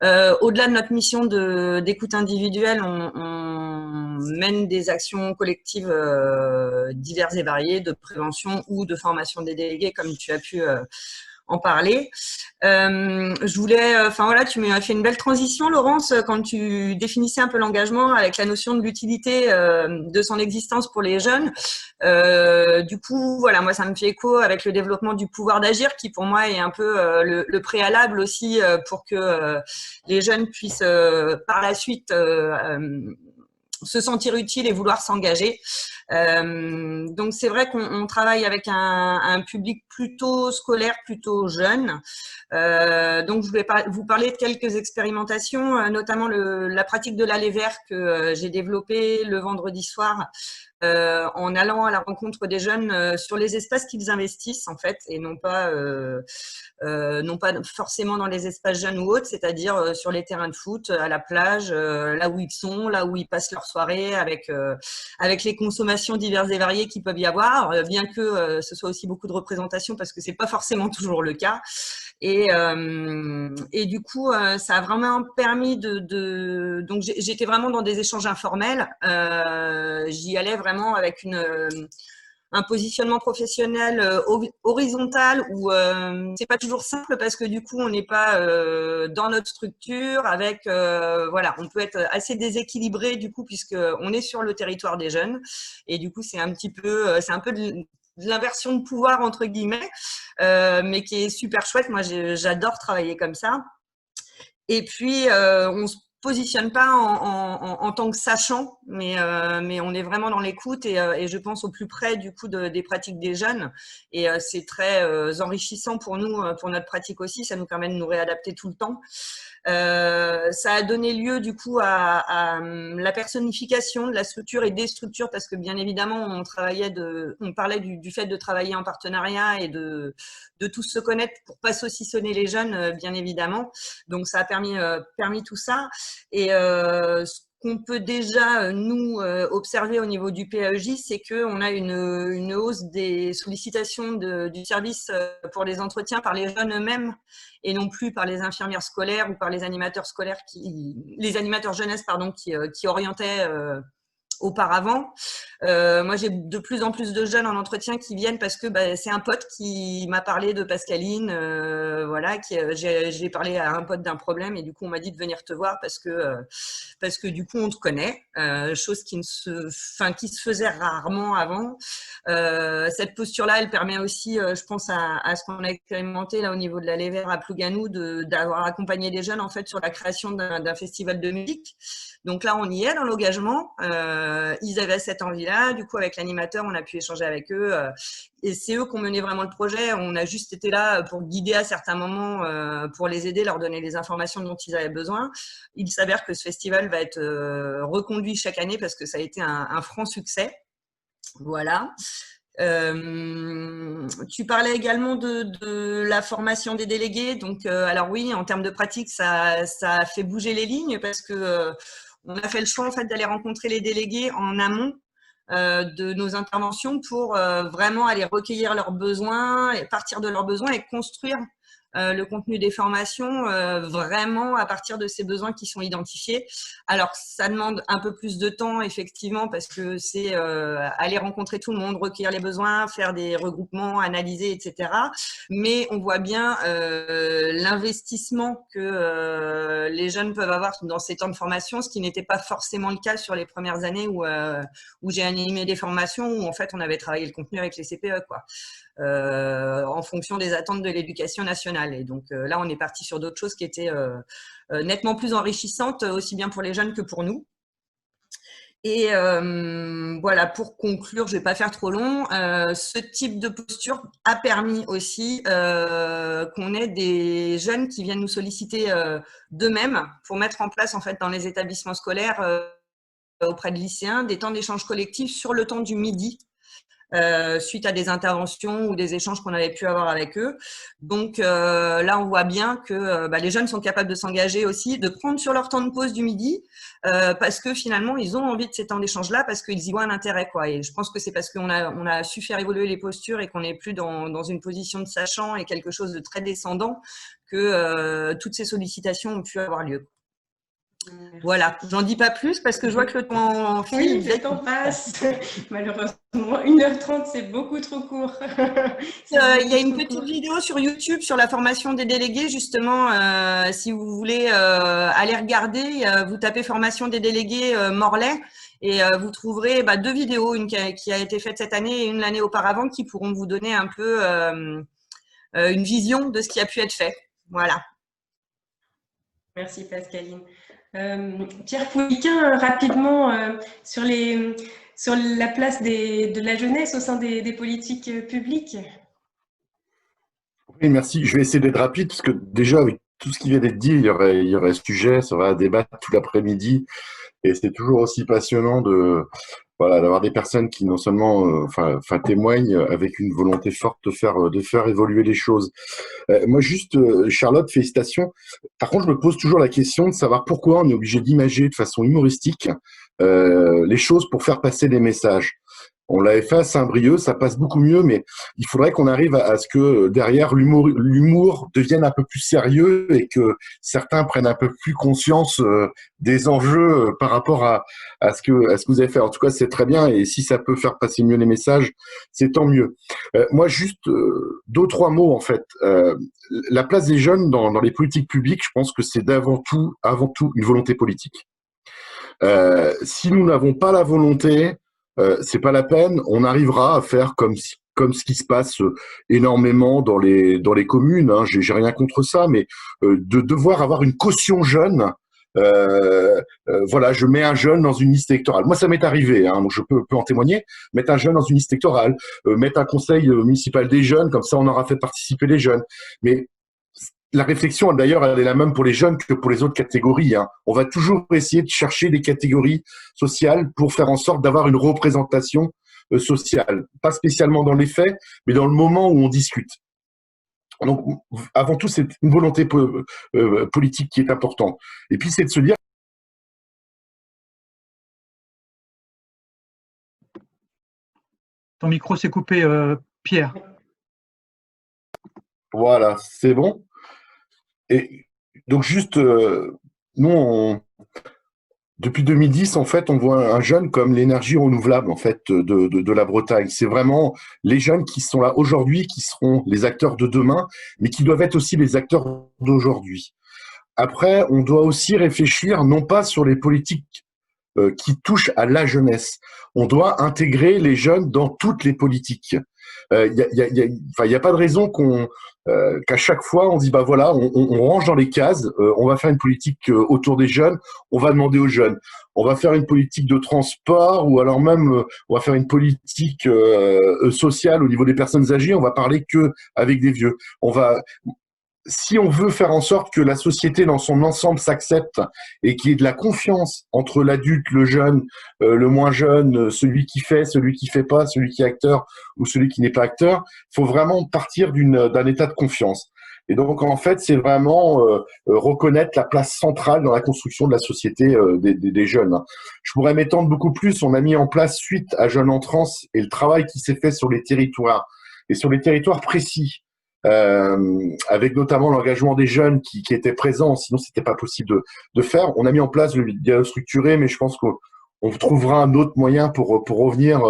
Au-delà de notre mission d'écoute individuelle, on mène des actions collectives diverses et variées de prévention ou de formation des délégués, comme tu as pu en parler. Je voulais, tu m'as fait une belle transition, Laurence, quand tu définissais un peu l'engagement avec la notion de l'utilité de son existence pour les jeunes. Du coup, voilà, moi, ça me fait écho avec le développement du pouvoir d'agir, qui pour moi est un peu le préalable aussi pour que les jeunes puissent par la suite se sentir utile et vouloir s'engager. Donc c'est vrai qu'on travaille avec un public plutôt scolaire, plutôt jeune. Donc je voulais vous parler de quelques expérimentations, notamment la pratique de l'aller vert que j'ai développée le vendredi soir en allant à la rencontre des jeunes sur les espaces qu'ils investissent en fait, et non pas forcément dans les espaces jeunes ou autres, c'est-à-dire sur les terrains de foot, à la plage, là où ils sont, là où ils passent leur soirée, avec les consommations diverses et variées qu'il peuvent y avoir, bien que ce soit aussi beaucoup de représentation, parce que c'est pas forcément toujours le cas. Et du coup, ça a vraiment permis donc j'étais vraiment dans des échanges informels. J'y allais vraiment avec un positionnement professionnel horizontal où c'est pas toujours simple parce que du coup on n'est pas dans notre structure avec voilà, on peut être assez déséquilibré du coup puisque on est sur le territoire des jeunes et du coup c'est un peu de l'inversion de pouvoir entre guillemets, mais qui est super chouette. Moi j'adore travailler comme ça. Et puis on se positionne pas en tant que sachant, mais on est vraiment dans l'écoute et je pense au plus près du coup des pratiques des jeunes. Et c'est très enrichissant pour nous, pour notre pratique aussi. Ça nous permet de nous réadapter tout le temps. Ça a donné lieu du coup à la personnification de la structure et des structures, parce que bien évidemment on parlait du fait de travailler en partenariat et de tous se connaître pour pas saucissonner les jeunes, bien évidemment. Donc ça a permis tout ça. Et ce qu'on peut déjà nous observer au niveau du PAEJ, c'est qu'on a une hausse des sollicitations du service pour les entretiens par les jeunes eux-mêmes et non plus par les infirmières scolaires ou par les animateurs scolaires les animateurs jeunesse pardon qui orientaient auparavant. Moi, j'ai de plus en plus de jeunes en entretien qui viennent parce que c'est un pote qui m'a parlé de Pascaline, voilà, j'ai parlé à un pote d'un problème et du coup on m'a dit de venir te voir parce que du coup on te connaît, chose qui se faisait rarement avant. Cette posture-là, elle permet aussi, je pense à ce qu'on a expérimenté là au niveau de l'Aller Vert à Plouganou, d'avoir accompagné des jeunes en fait sur la création d'un festival de musique. Donc là, on y est dans l'engagement. Ils avaient cette envie-là. Du coup, avec l'animateur, on a pu échanger avec eux. Et c'est eux qui ont mené vraiment le projet. On a juste été là pour guider à certains moments, pour les aider, leur donner les informations dont ils avaient besoin. Il s'avère que ce festival va être reconduit chaque année parce que ça a été un franc succès. Voilà. Tu parlais également de la formation des délégués. Donc, alors oui, en termes de pratique, ça a fait bouger les lignes parce que on a fait le choix en fait d'aller rencontrer les délégués en amont de nos interventions pour vraiment aller recueillir leurs besoins, et partir de leurs besoins et construire le contenu des formations vraiment à partir de ces besoins qui sont identifiés. Alors, ça demande un peu plus de temps, effectivement, parce que c'est aller rencontrer tout le monde, recueillir les besoins, faire des regroupements, analyser, etc. Mais on voit bien l'investissement que les jeunes peuvent avoir dans ces temps de formation, ce qui n'était pas forcément le cas sur les premières années où j'ai animé des formations, où en fait, on avait travaillé le contenu avec les CPE, quoi. En fonction des attentes de l'éducation nationale. Et donc là, on est parti sur d'autres choses qui étaient nettement plus enrichissantes, aussi bien pour les jeunes que pour nous. Et voilà, pour conclure, je ne vais pas faire trop long, ce type de posture a permis aussi qu'on ait des jeunes qui viennent nous solliciter d'eux-mêmes pour mettre en place en fait dans les établissements scolaires auprès de lycéens des temps d'échange collectif sur le temps du midi. Suite à des interventions ou des échanges qu'on avait pu avoir avec eux. Donc là, on voit bien que les jeunes sont capables de s'engager aussi, de prendre sur leur temps de pause du midi, parce que finalement, ils ont envie de ces temps d'échange-là, parce qu'ils y voient un intérêt, quoi. Et je pense que c'est parce qu'on a su faire évoluer les postures et qu'on n'est plus dans une position de sachant et quelque chose de très descendant que toutes ces sollicitations ont pu avoir lieu. Merci. Voilà, j'en dis pas plus parce que je vois que le temps file. Oui, le temps passe. Malheureusement, 1h30, c'est beaucoup trop court. Il y a une petite vidéo sur YouTube sur la formation des délégués, justement, si vous voulez aller regarder, vous tapez formation des délégués Morlaix et vous trouverez 2 vidéos, une qui a été faite cette année et une l'année auparavant, qui pourront vous donner un peu une vision de ce qui a pu être fait. Voilà. Merci Pascaline. Pierre Pouliquin, rapidement, sur la place de la jeunesse au sein des politiques publiques. Oui, merci. Je vais essayer d'être rapide parce que déjà, avec tout ce qui vient d'être dit, il y aurait sujet, ça va débattre tout l'après-midi. Et c'est toujours aussi passionnant d'avoir des personnes qui non seulement témoignent avec une volonté forte de faire évoluer les choses. Moi, juste, Charlotte, félicitations. Par contre, je me pose toujours la question de savoir pourquoi on est obligé d'imager de façon humoristique les choses pour faire passer des messages. On l'avait fait à Saint-Brieuc, ça passe beaucoup mieux, mais il faudrait qu'on arrive à ce que derrière l'humour devienne un peu plus sérieux et que certains prennent un peu plus conscience des enjeux par rapport à ce que vous avez fait. En tout cas, c'est très bien et si ça peut faire passer mieux les messages, c'est tant mieux. Moi, juste deux, trois mots en fait. La place des jeunes dans les politiques publiques, je pense que c'est avant tout une volonté politique. Si nous n'avons pas la volonté, c'est pas la peine. On arrivera à faire comme ce qui se passe énormément dans les communes. Hein, j'ai rien contre ça, mais de devoir avoir une caution jeune. Voilà, je mets un jeune dans une liste électorale. Moi, ça m'est arrivé. Hein, donc je peux en témoigner. Mettre un jeune dans une liste électorale, mettre un conseil municipal des jeunes, comme ça, on aura fait participer les jeunes. Mais la réflexion, d'ailleurs, elle est la même pour les jeunes que pour les autres catégories. Hein. On va toujours essayer de chercher des catégories sociales pour faire en sorte d'avoir une représentation sociale. Pas spécialement dans les faits, mais dans le moment où on discute. Donc, avant tout, c'est une volonté politique qui est importante. Et puis, c'est de se dire… Ton micro s'est coupé, Pierre. Voilà, c'est bon. Et donc juste, nous, depuis 2010, en fait, on voit un jeune comme l'énergie renouvelable en fait de la Bretagne. C'est vraiment les jeunes qui sont là aujourd'hui, qui seront les acteurs de demain, mais qui doivent être aussi les acteurs d'aujourd'hui. Après, on doit aussi réfléchir non pas sur les politiques qui touchent à la jeunesse. On doit intégrer les jeunes dans toutes les politiques. Il y a pas de raison qu'à chaque fois on dit bah voilà, on range dans les cases, on va faire une politique autour des jeunes, on va demander aux jeunes, on va faire une politique de transport ou alors même on va faire une politique sociale au niveau des personnes âgées, on va parler que avec des vieux. Si on veut faire en sorte que la société dans son ensemble s'accepte et qu'il y ait de la confiance entre l'adulte, le jeune, le moins jeune, celui qui fait pas, celui qui est acteur ou celui qui n'est pas acteur, il faut vraiment partir d'un état de confiance. Et donc, en fait, c'est vraiment reconnaître la place centrale dans la construction de la société des jeunes. Je pourrais m'étendre beaucoup plus. On a mis en place, suite à Jeunes en Trans et le travail qui s'est fait sur les territoires, et sur les territoires précis, avec notamment l'engagement des jeunes qui étaient présents, sinon c'était pas possible de faire. On a mis en place le dialogue structuré, mais je pense qu'on trouvera un autre moyen pour revenir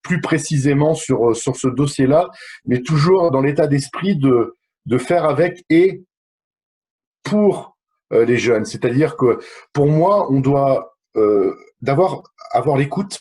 plus précisément sur ce dossier-là, mais toujours dans l'état d'esprit de faire avec et pour les jeunes. C'est-à-dire que pour moi, on doit avoir l'écoute.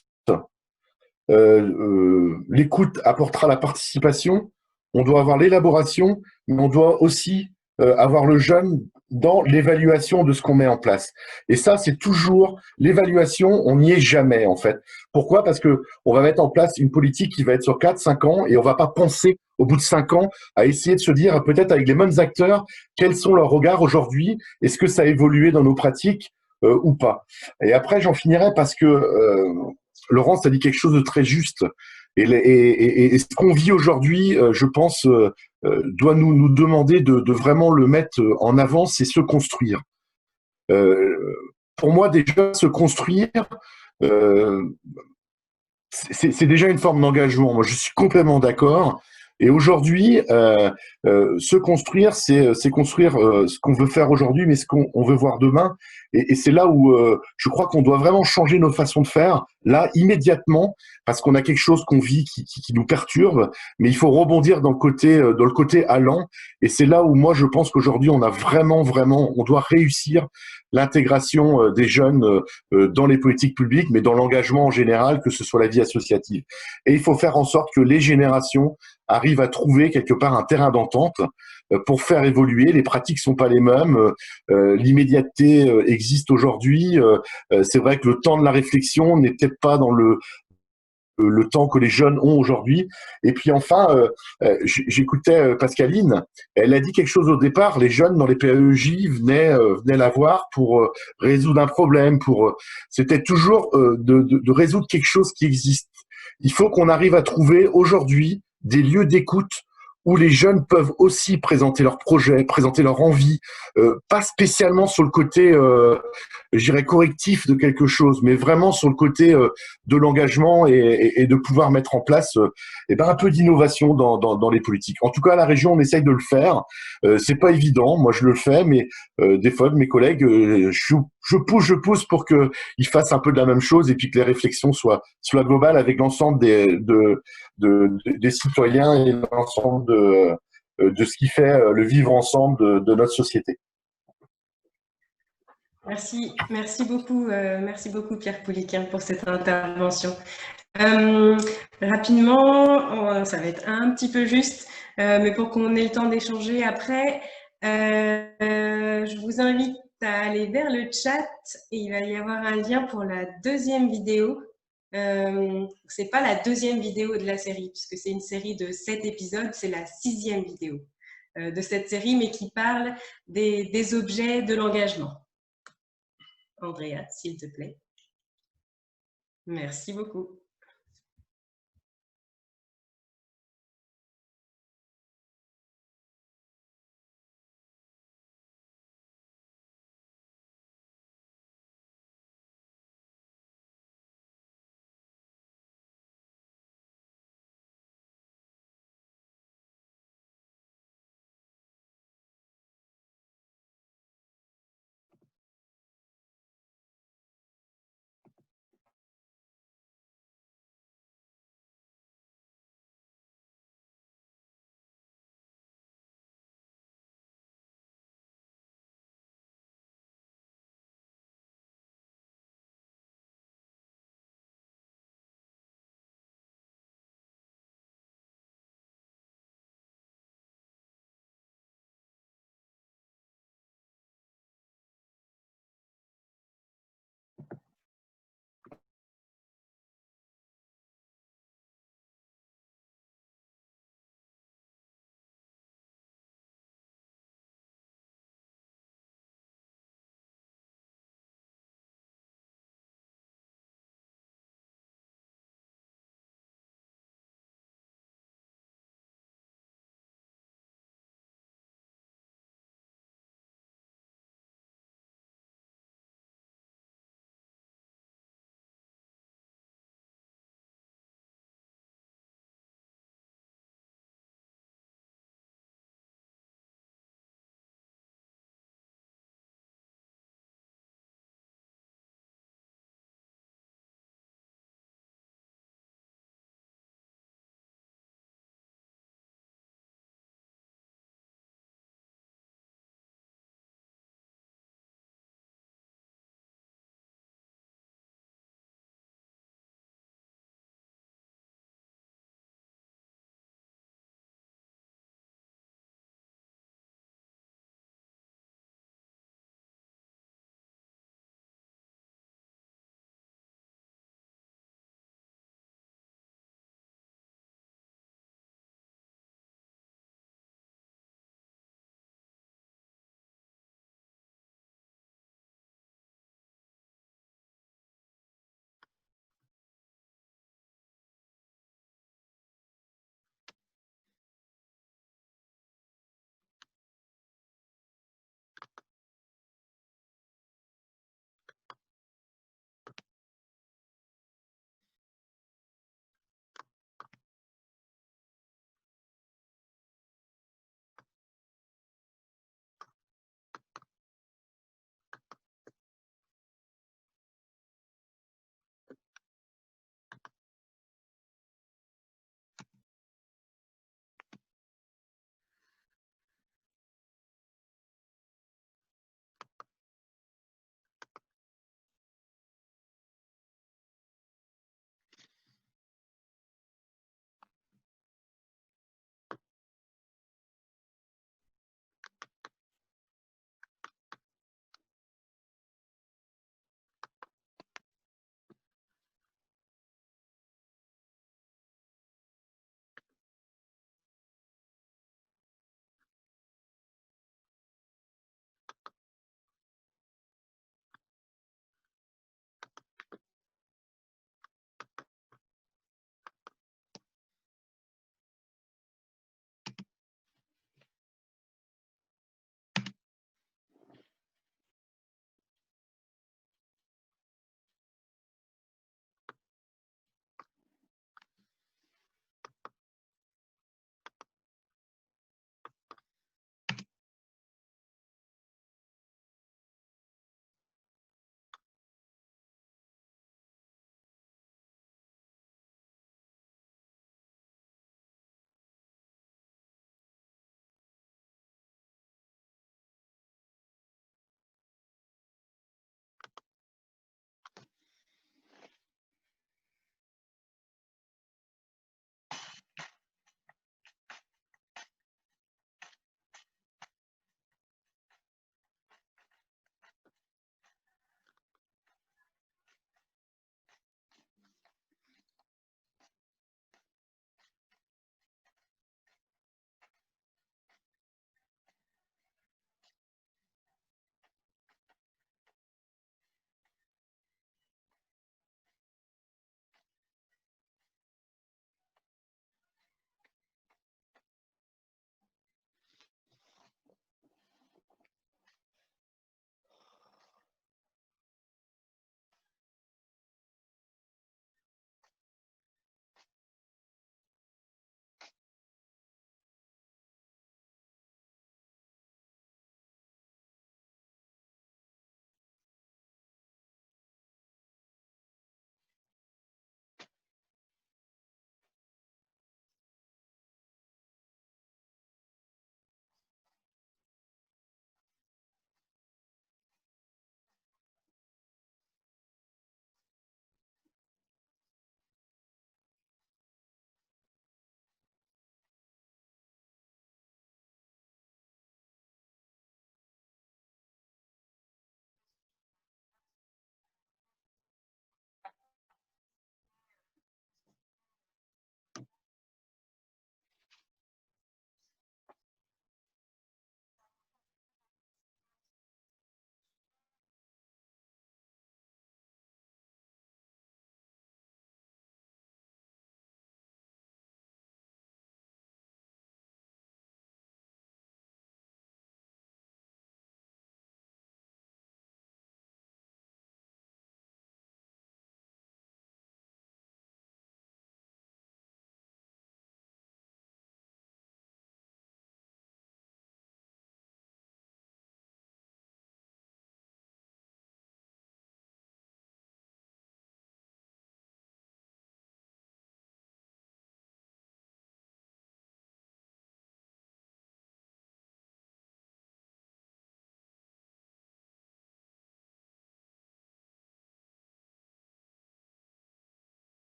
L'écoute apportera la participation. On doit avoir l'élaboration, mais on doit aussi avoir le jeune dans l'évaluation de ce qu'on met en place. Et ça, c'est toujours l'évaluation, on n'y est jamais en fait. Pourquoi ? Parce que on va mettre en place une politique qui va être sur 4-5 ans et on va pas penser au bout de 5 ans à essayer de se dire peut-être avec les mêmes acteurs, quels sont leurs regards aujourd'hui, est-ce que ça a évolué dans nos pratiques ou pas. Et après, j'en finirai parce que Laurence a dit quelque chose de très juste. Et ce qu'on vit aujourd'hui, je pense, doit nous demander de vraiment le mettre en avant, c'est se construire. Pour moi, déjà, se construire, c'est déjà une forme d'engagement. Moi, je suis complètement d'accord. Et aujourd'hui, se construire, c'est construire ce qu'on veut faire aujourd'hui, mais ce qu'on veut voir demain. Et c'est là où je crois qu'on doit vraiment changer nos façons de faire, là, immédiatement, parce qu'on a quelque chose qu'on vit qui nous perturbe, mais il faut rebondir dans le côté allant. Et c'est là où moi, je pense qu'aujourd'hui, on a vraiment, on doit réussir l'intégration des jeunes dans les politiques publiques, mais dans l'engagement en général, que ce soit la vie associative. Et il faut faire en sorte que les générations arrivent à trouver quelque part un terrain d'entente, pour faire évoluer. Les pratiques sont pas les mêmes. L'immédiateté existe aujourd'hui. C'est vrai que le temps de la réflexion n'est peut-être pas dans le temps que les jeunes ont aujourd'hui. Et puis enfin, j'écoutais Pascaline, elle a dit quelque chose au départ, les jeunes dans les PAEJ venaient la voir pour résoudre un problème, c'était toujours de résoudre quelque chose qui existe. Il faut qu'on arrive à trouver aujourd'hui des lieux d'écoute où les jeunes peuvent aussi présenter leurs projets, présenter leurs envies, pas spécialement sur le côté, je dirais, correctif de quelque chose, mais vraiment sur le côté de l'engagement et de pouvoir mettre en place un peu d'innovation dans les politiques. En tout cas, à la région, on essaye de le faire. C'est pas évident, moi je le fais, mais des fois, de mes collègues, je pousse pour qu'ils fassent un peu de la même chose et puis que les réflexions soient globales avec l'ensemble des citoyens et l'ensemble de ce qui fait le vivre ensemble de notre société. Merci beaucoup Pierre Pouliquen pour cette intervention. Rapidement, ça va être un petit peu juste, mais pour qu'on ait le temps d'échanger après, je vous invite à aller vers le chat et il va y avoir un lien pour la deuxième vidéo. C'est pas la deuxième vidéo de la série, puisque c'est une série de 7 épisodes, c'est la 6e vidéo de cette série, mais qui parle des objets de l'engagement. Andrea, s'il te plaît. Merci beaucoup.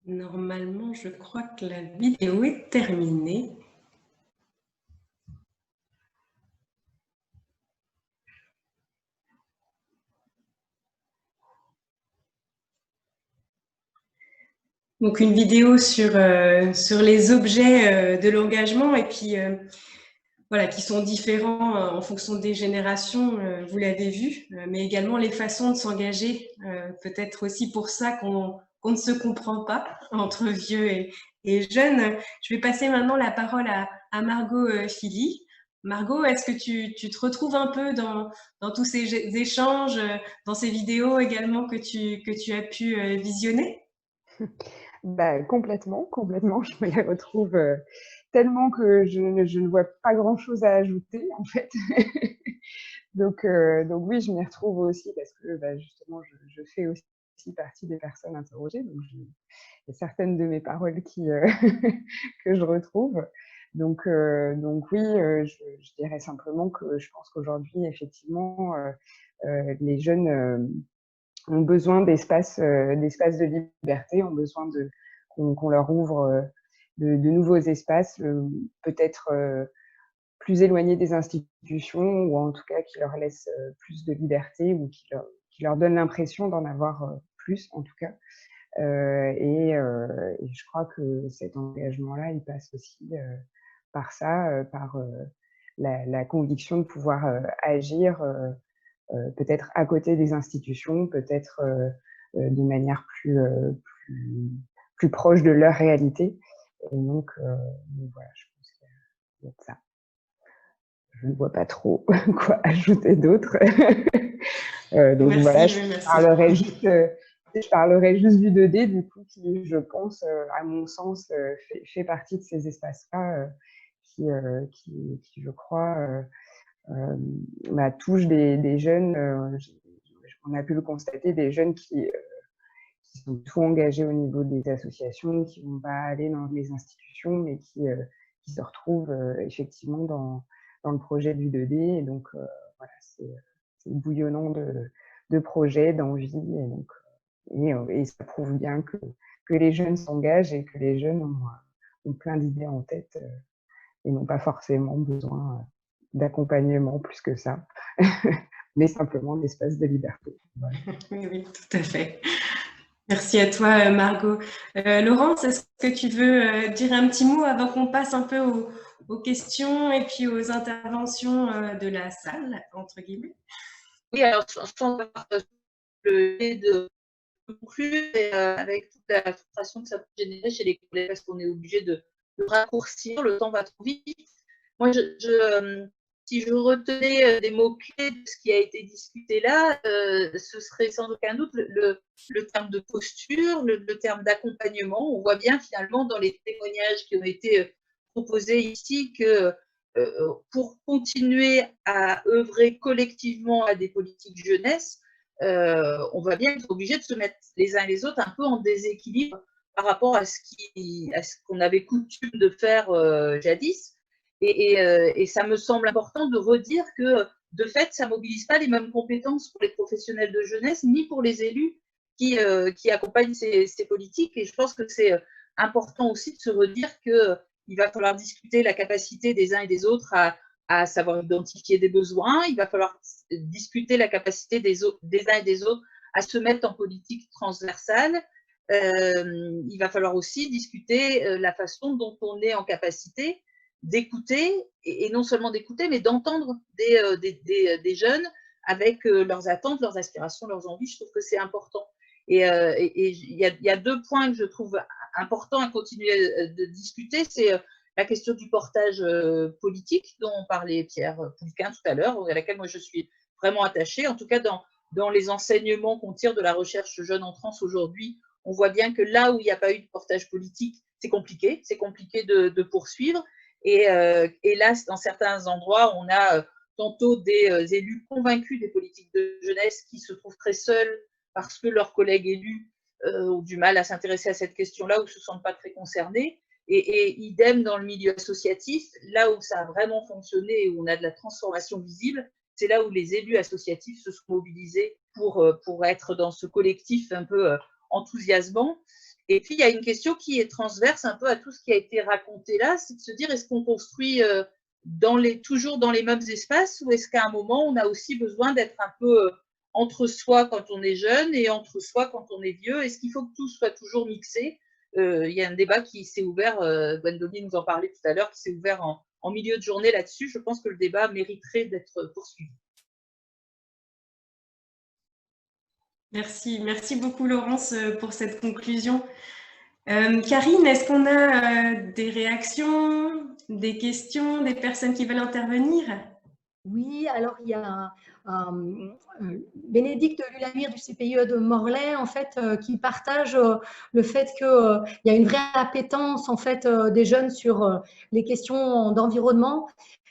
Normalement, je crois que la vidéo est terminée. Donc, une vidéo sur les objets de l'engagement et puis voilà, qui sont différents en fonction des générations, vous l'avez vu, mais également les façons de s'engager. Peut-être aussi pour ça qu'on ne se comprend pas entre vieux et jeunes. Je vais passer maintenant la parole à Margot Philly. Margot, est-ce que tu te retrouves un peu dans tous ces échanges, dans ces vidéos également que tu as pu visionner? Bah, complètement, complètement. Je me les retrouve tellement que je ne vois pas grand-chose à ajouter, en fait. Donc oui, je m'y retrouve aussi parce que bah, justement, je fais aussi partie des personnes interrogées. Donc, il y a certaines de mes paroles que je retrouve. Donc oui, je dirais simplement que je pense qu'aujourd'hui, effectivement, les jeunes ont besoin d'espaces de liberté, ont besoin qu'on leur ouvre de nouveaux espaces, peut-être plus éloignés des institutions, ou en tout cas qui leur laissent plus de liberté, ou qui leur donnent l'impression d'en avoir plus, en tout cas. Et je crois que cet engagement-là, il passe aussi par ça, par la conviction de pouvoir agir peut-être à côté des institutions, peut-être de manière plus proche de leur réalité. Et donc voilà, je pense qu'il y a de ça. Je ne vois pas trop quoi ajouter d'autre. Donc Merci, voilà, merci. Je parlerai juste du 2D, du coup, qui, je pense, à mon sens, fait partie de ces espaces-là qui, je crois, touche des jeunes. On a pu le constater, des jeunes qui sont tout engagés au niveau des associations, qui ne vont pas aller dans les institutions, mais qui se retrouvent effectivement dans le projet du 2D. Et donc, voilà, c'est bouillonnant de projets, d'envie. Et, donc, et ça prouve bien que les jeunes s'engagent et que les jeunes ont plein d'idées en tête et n'ont pas forcément besoin d'accompagnement plus que ça, mais simplement d'espace de liberté. Voilà. Oui, tout à fait. Merci à toi, Margot. Laurence, est-ce que tu veux dire un petit mot avant qu'on passe un peu aux questions et puis aux interventions de la salle, entre guillemets? Oui, alors je pense le fait de conclure avec toute la frustration que ça peut générer chez les collègues parce qu'on est obligé de raccourcir, le temps va trop vite. Moi, si je retenais des mots-clés de ce qui a été discuté là, ce serait sans aucun doute le terme de posture, le terme d'accompagnement. On voit bien finalement dans les témoignages qui ont été proposés ici que pour continuer à œuvrer collectivement à des politiques jeunesse, on va bien être obligé de se mettre les uns et les autres un peu en déséquilibre par rapport à ce qu'on avait coutume de faire jadis. Et ça me semble important de redire que, de fait, ça ne mobilise pas les mêmes compétences pour les professionnels de jeunesse, ni pour les élus qui accompagnent ces politiques. Et je pense que c'est important aussi de se redire qu'il va falloir discuter la capacité des uns et des autres à savoir identifier des besoins. Il va falloir discuter la capacité des uns et des autres à se mettre en politique transversale. Il va falloir aussi discuter la façon dont on est en capacité d'écouter, et non seulement d'écouter, mais d'entendre des jeunes avec leurs attentes, leurs aspirations, leurs envies. Je trouve que c'est important. Et il y a deux points que je trouve importants à continuer de discuter. C'est la question du portage politique dont parlait Pierre Poulquin tout à l'heure, à laquelle moi je suis vraiment attachée. En tout cas, dans les enseignements qu'on tire de la recherche jeune en trans aujourd'hui, on voit bien que là où il n'y a pas eu de portage politique, c'est compliqué de poursuivre. Et là, dans certains endroits, on a tantôt des élus convaincus des politiques de jeunesse qui se trouvent très seuls parce que leurs collègues élus ont du mal à s'intéresser à cette question-là ou ne se sentent pas très concernés. Et idem dans le milieu associatif, là où ça a vraiment fonctionné et où on a de la transformation visible, c'est là où les élus associatifs se sont mobilisés pour être dans ce collectif un peu enthousiasmant. Et puis, il y a une question qui est transverse un peu à tout ce qui a été raconté là, c'est de se dire, est-ce qu'on construit toujours dans les mêmes espaces, ou est-ce qu'à un moment, on a aussi besoin d'être un peu entre soi quand on est jeune et entre soi quand on est vieux? Est-ce qu'il faut que tout soit toujours mixé? Il y a un débat qui s'est ouvert, Gwendoline nous en parlait tout à l'heure, qui s'est ouvert en milieu de journée là-dessus. Je pense que le débat mériterait d'être poursuivi. Merci beaucoup Laurence pour cette conclusion. Karine, est-ce qu'on a des réactions, des questions, des personnes qui veulent intervenir? Oui, alors il y a Bénédicte Lulamire du CPIE de Morlaix, en fait, qui partage le fait qu'il y a une vraie appétence en fait, des jeunes sur les questions d'environnement,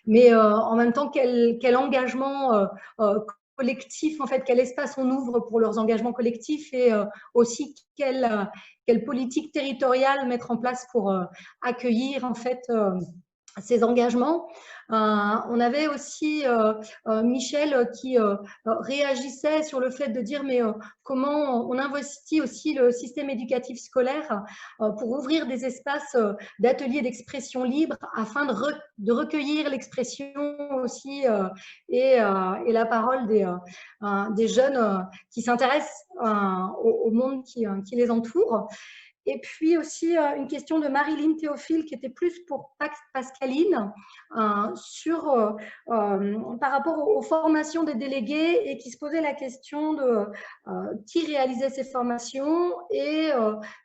mais en même temps, quel engagement collectif, en fait, quel espace on ouvre pour leurs engagements collectifs, et aussi quelle politique territoriale mettre en place pour accueillir en fait ces engagements. On avait aussi Michel qui réagissait sur le fait de dire mais comment on investit aussi le système éducatif scolaire pour ouvrir des espaces d'ateliers d'expression libre afin de recueillir l'expression aussi et la parole des jeunes qui s'intéressent au monde qui les entoure. Et puis aussi une question de Marilyn Théophile qui était plus pour Pascaline par rapport aux formations des délégués, et qui se posait la question de qui réalisait ces formations et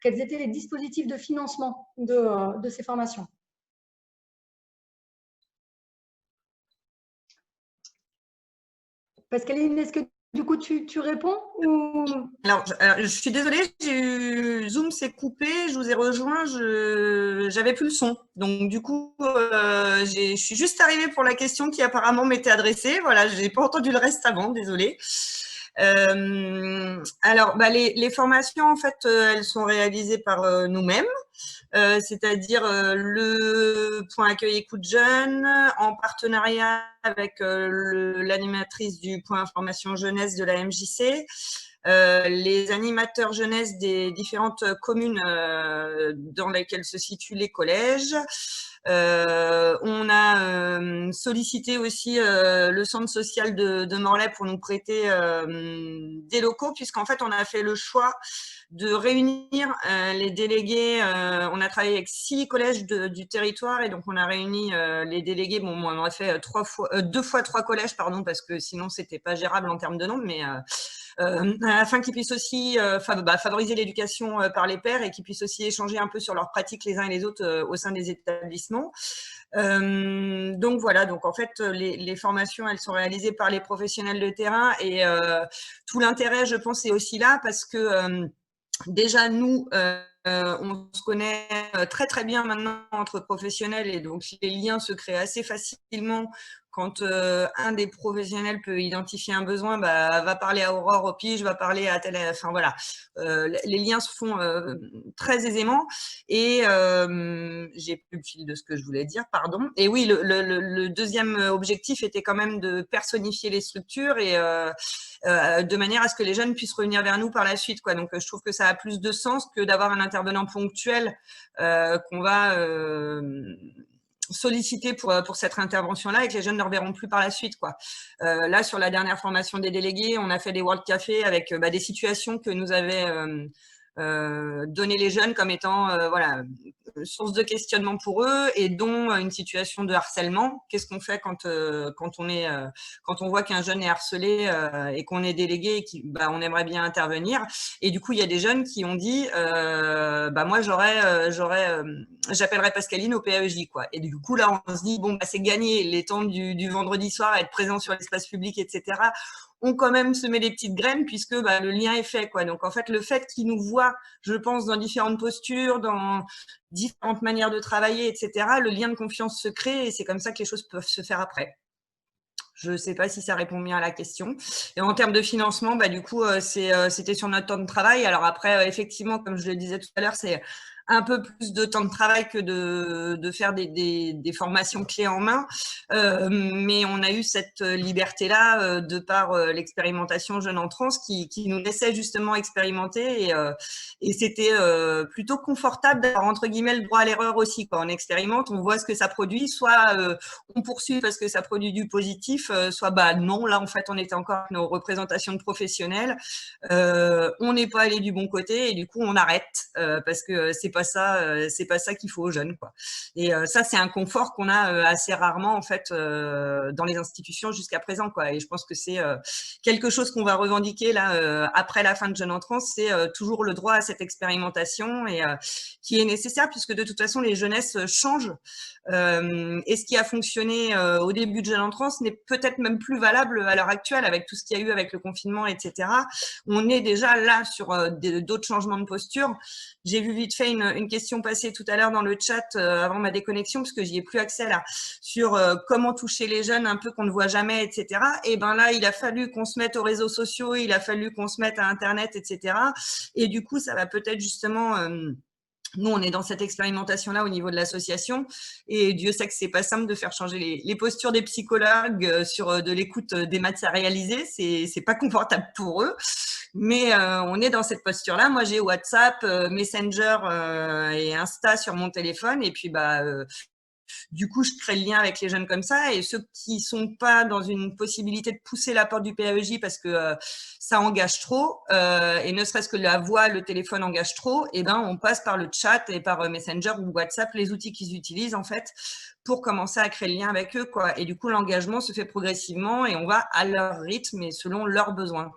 quels étaient les dispositifs de financement de ces formations. Pascaline, est-ce que du coup, tu réponds ou... Alors, je suis désolée, Zoom s'est coupé, je vous ai rejoint, j'avais plus le son. Donc, du coup, je suis juste arrivée pour la question qui apparemment m'était adressée. Voilà, je n'ai pas entendu le reste avant, désolée. Alors, les formations, en fait, elles sont réalisées par nous-mêmes. C'est-à-dire le point accueil écoute jeune, en partenariat avec l'animatrice du point information jeunesse de la MJC, les animateurs jeunesse des différentes communes dans lesquelles se situent les collèges. On a sollicité aussi le centre social de Morlaix pour nous prêter des locaux, puisqu'en fait on a fait le choix de réunir les délégués. On a travaillé avec 6 collèges du territoire, et donc on a réuni les délégués. Bon, on a fait 2 fois 3 collèges, pardon, parce que sinon c'était pas gérable en termes de nombre, mais afin qu'ils puissent aussi favoriser l'éducation par les pairs, et qu'ils puissent aussi échanger un peu sur leurs pratiques les uns et les autres au sein des établissements. Donc voilà, donc en fait les formations, elles sont réalisées par les professionnels de terrain, et tout l'intérêt, je pense, est aussi là parce que déjà nous on se connaît très très bien maintenant entre professionnels, et donc les liens se créent assez facilement. Quand un des professionnels peut identifier un besoin, va parler à Aurore au pige, va parler à tel, enfin voilà, les liens se font très aisément. Et j'ai plus le fil de ce que je voulais dire, pardon. Et oui, le deuxième objectif était quand même de personnifier les structures, et de manière à ce que les jeunes puissent revenir vers nous par la suite, quoi. Donc je trouve que ça a plus de sens que d'avoir un intervenant ponctuel qu'on va solliciter pour cette intervention-là, et que les jeunes ne reverront plus par la suite, quoi. Là, sur la dernière formation des délégués, on a fait des World Café avec des situations que nous avaient donné les jeunes comme étant voilà, source de questionnement pour eux, et dont une situation de harcèlement. Qu'est-ce qu'on fait quand on voit qu'un jeune est harcelé et qu'on est délégué, et on aimerait bien intervenir. Et du coup, il y a des jeunes qui ont dit moi, j'appellerai Pascaline au PAEJ, quoi. Et du coup, là, on se dit, bon, c'est gagné. Les temps du vendredi soir à être présent sur l'espace public, etc., on quand même semé des petites graines, puisque le lien est fait, quoi. Donc, en fait, le fait qu'ils nous voient, je pense, dans différentes postures, dans différentes manières de travailler, etc., le lien de confiance se crée, et c'est comme ça que les choses peuvent se faire après. Je ne sais pas si ça répond bien à la question. Et en termes de financement, du coup, c'était sur notre temps de travail. Alors après, effectivement, comme je le disais tout à l'heure, c'est un peu plus de temps de travail que de faire des formations clés en main. Mais on a eu cette liberté-là de par l'expérimentation Jeunes en Trans qui nous laissait justement expérimenter et c'était plutôt confortable d'avoir entre guillemets le droit à l'erreur aussi. Quand on expérimente, on voit ce que ça produit, soit on poursuit parce que ça produit du positif, soit bah non, là en fait on était encore avec nos représentations de professionnels, on n'est pas allé du bon côté et du coup on arrête parce que c'est pas ça qu'il faut aux jeunes, quoi. Et ça c'est un confort qu'on a assez rarement en fait dans les institutions jusqu'à présent, quoi. Et je pense que c'est quelque chose qu'on va revendiquer là après la fin de Jeunes en Trans, c'est toujours le droit à cette expérimentation et qui est nécessaire puisque de toute façon les jeunesses changent et ce qui a fonctionné au début de Jeunes en Trans n'est peut-être même plus valable à l'heure actuelle avec tout ce qu'il y a eu avec le confinement, etc. On est déjà là sur d'autres changements de posture. J'ai vu vite fait une question passer tout à l'heure dans le chat avant ma déconnexion parce que j'y ai plus accès là, sur comment toucher les jeunes un peu qu'on ne voit jamais, etc. Et ben là, il a fallu qu'on se mette aux réseaux sociaux, il a fallu qu'on se mette à Internet, etc. Et du coup, ça va peut-être justement… nous, on est dans cette expérimentation-là au niveau de l'association et Dieu sait que c'est pas simple de faire changer les postures des psychologues sur de l'écoute dématérialisée. C'est pas confortable pour eux, mais on est dans cette posture-là. Moi, j'ai WhatsApp, Messenger et Insta sur mon téléphone et puis du coup, je crée le lien avec les jeunes comme ça et ceux qui sont pas dans une possibilité de pousser la porte du PAEJ parce que ça engage trop et ne serait-ce que la voix, le téléphone engage trop, et ben on passe par le chat et par Messenger ou WhatsApp, les outils qu'ils utilisent en fait pour commencer à créer le lien avec eux, quoi. Et du coup, l'engagement se fait progressivement et on va à leur rythme et selon leurs besoins.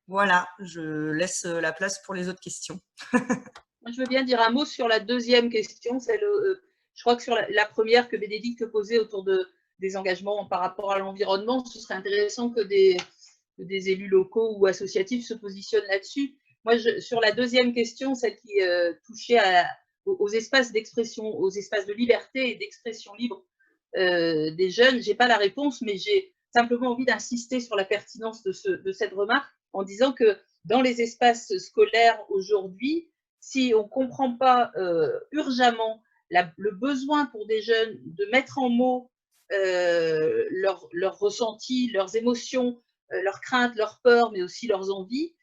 Voilà, je laisse la place pour les autres questions. Je veux bien dire un mot sur la deuxième question. Je crois que sur la première que Bénédicte posait autour des engagements par rapport à l'environnement, ce serait intéressant que des élus locaux ou associatifs se positionnent là-dessus. Moi, sur la deuxième question, celle qui touchait aux espaces d'expression, aux espaces de liberté et d'expression libre des jeunes, je n'ai pas la réponse, mais j'ai simplement envie d'insister sur la pertinence de cette remarque en disant que dans les espaces scolaires aujourd'hui, si on ne comprend pas urgemment le besoin pour des jeunes de mettre en mots leurs ressentis, leurs émotions, leurs craintes, leurs peurs, mais aussi leurs envies,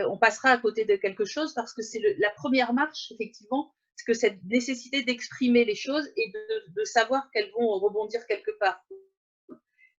on passera à côté de quelque chose parce que c'est la première marche, effectivement, c'est que cette nécessité d'exprimer les choses et de savoir qu'elles vont rebondir quelque part.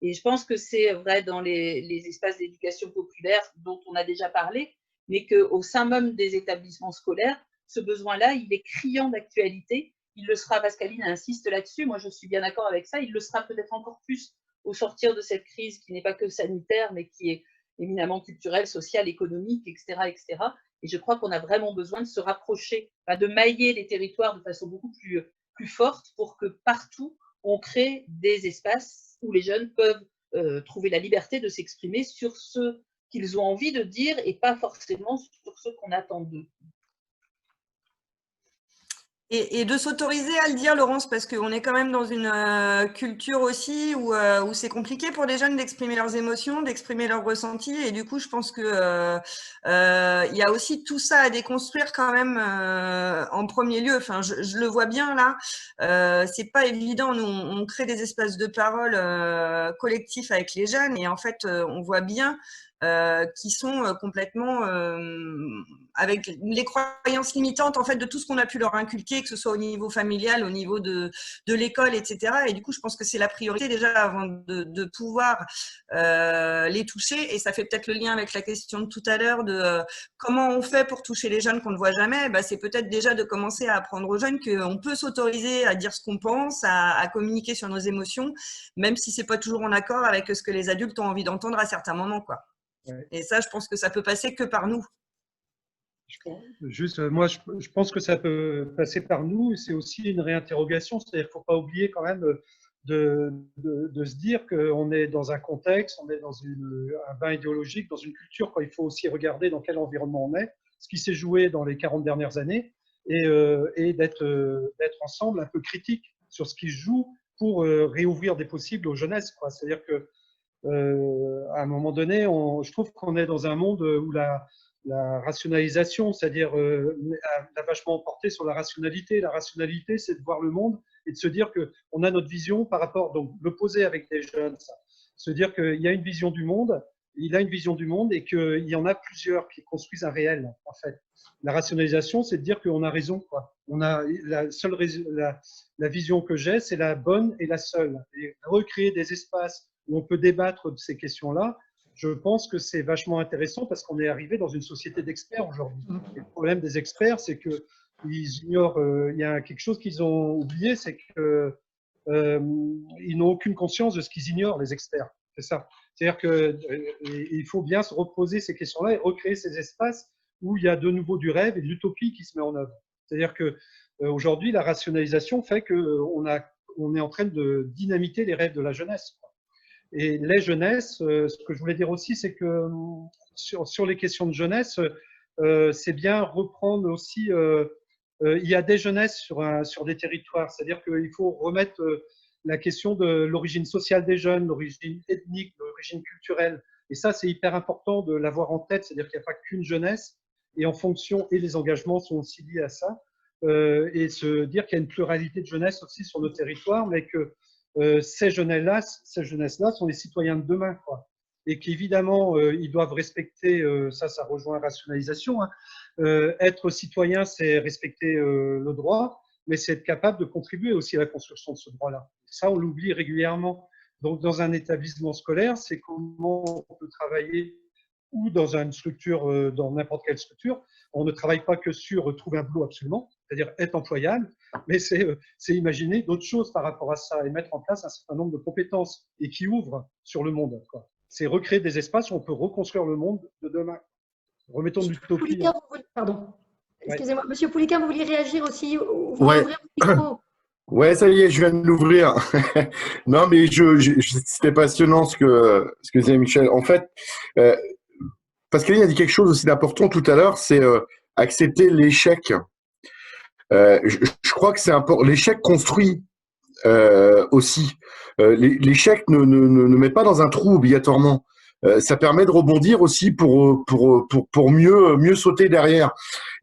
Et je pense que c'est vrai dans les espaces d'éducation populaire dont on a déjà parlé, mais qu'au sein même des établissements scolaires, ce besoin-là, il est criant d'actualité. Il le sera, Pascaline insiste là-dessus, moi je suis bien d'accord avec ça, il le sera peut-être encore plus au sortir de cette crise qui n'est pas que sanitaire, mais qui est éminemment culturelle, sociale, économique, etc. etc. Et je crois qu'on a vraiment besoin de se rapprocher, de mailler les territoires de façon beaucoup plus forte pour que partout, on crée des espaces où les jeunes peuvent trouver la liberté de s'exprimer sur ce qu'ils ont envie de dire et pas forcément sur ce qu'on attend d'eux. Et de s'autoriser à le dire, Laurence, parce qu'on est quand même dans une culture aussi où c'est compliqué pour les jeunes d'exprimer leurs émotions, d'exprimer leurs ressentis. Et du coup, je pense que il y a aussi tout ça à déconstruire quand même en premier lieu. Enfin, je le vois bien là. C'est pas évident. Nous, on crée des espaces de parole collectifs avec les jeunes, et en fait, on voit bien qui sont complètement avec les croyances limitantes en fait de tout ce qu'on a pu leur inculquer, que ce soit au niveau familial, au niveau de l'école, etc. Et du coup, je pense que c'est la priorité déjà avant de pouvoir les toucher. Et ça fait peut-être le lien avec la question de tout à l'heure de comment on fait pour toucher les jeunes qu'on ne voit jamais. C'est peut-être déjà de commencer à apprendre aux jeunes qu'on peut s'autoriser à dire ce qu'on pense, à communiquer sur nos émotions, même si c'est pas toujours en accord avec ce que les adultes ont envie d'entendre à certains moments, quoi. Ouais. Et ça, je pense que ça peut passer que par nous. Juste, moi, je pense que ça peut passer par nous. C'est aussi une réinterrogation. C'est-à-dire qu'il ne faut pas oublier quand même de se dire qu'on est dans un contexte, on est dans un bain idéologique, dans une culture, quand il faut aussi regarder dans quel environnement on est, ce qui s'est joué dans les 40 dernières années, et d'être ensemble un peu critique sur ce qui se joue pour réouvrir des possibles aux jeunesses. C'est-à-dire que à un moment donné, je trouve qu'on est dans un monde où rationalisation, c'est-à-dire a vachement porté sur la rationalité. La rationalité, c'est de voir le monde et de se dire qu'on a notre vision par rapport, donc l'opposer avec les jeunes, ça. Se dire qu'il y a une vision du monde, il a une vision du monde et qu'il y en a plusieurs qui construisent un réel, en fait. La rationalisation, c'est de dire qu'on a raison, quoi. On a la vision que j'ai, c'est la bonne et la seule. Et recréer des espaces où on peut débattre de ces questions-là, je pense que c'est vachement intéressant parce qu'on est arrivé dans une société d'experts aujourd'hui. Et le problème des experts, c'est qu'ils ignorent, il y a quelque chose qu'ils ont oublié, c'est qu'ils n'ont aucune conscience de ce qu'ils ignorent, les experts. C'est ça. C'est-à-dire qu'il faut bien se reposer ces questions-là et recréer ces espaces où il y a de nouveau du rêve et de l'utopie qui se met en œuvre. C'est-à-dire qu'aujourd'hui, la rationalisation fait qu'on est en train de dynamiter les rêves de la jeunesse, quoi. Et les jeunesses, ce que je voulais dire aussi, c'est que sur les questions de jeunesse, c'est bien reprendre aussi, il y a des jeunesses sur des territoires, c'est-à-dire qu'il faut remettre la question de l'origine sociale des jeunes, l'origine ethnique, l'origine culturelle. Et ça, c'est hyper important de l'avoir en tête, c'est-à-dire qu'il n'y a pas qu'une jeunesse, et en fonction, et les engagements sont aussi liés à ça, et se dire qu'il y a une pluralité de jeunesse aussi sur nos territoires, mais que ces jeunesses-là sont les citoyens de demain, quoi. Et qu'évidemment, ils doivent respecter, ça rejoint la rationalisation, hein. Être citoyen, c'est respecter le droit, mais c'est être capable de contribuer aussi à la construction de ce droit-là. Ça, on l'oublie régulièrement. Donc, dans un établissement scolaire, c'est comment on peut travailler ou dans une structure, dans n'importe quelle structure. On ne travaille pas que sur trouver un boulot absolument, c'est-à-dire être employable, mais c'est imaginer d'autres choses par rapport à ça et mettre en place un certain nombre de compétences et qui ouvrent sur le monde, quoi. C'est recréer des espaces où on peut reconstruire le monde de demain. Remettons de l'utopie. Pardon. Excusez-moi, Monsieur Pouliquin, vous vouliez réagir aussi? Ouais. Ouais, ça y est, je viens de l'ouvrir. Non, mais c'était passionnant ce que disait Michel. En fait, Pascaline a dit quelque chose aussi d'important tout à l'heure, c'est accepter l'échec. Je crois que c'est important. L'échec construit aussi. L'échec ne met pas dans un trou obligatoirement. Ça permet de rebondir aussi pour mieux sauter derrière.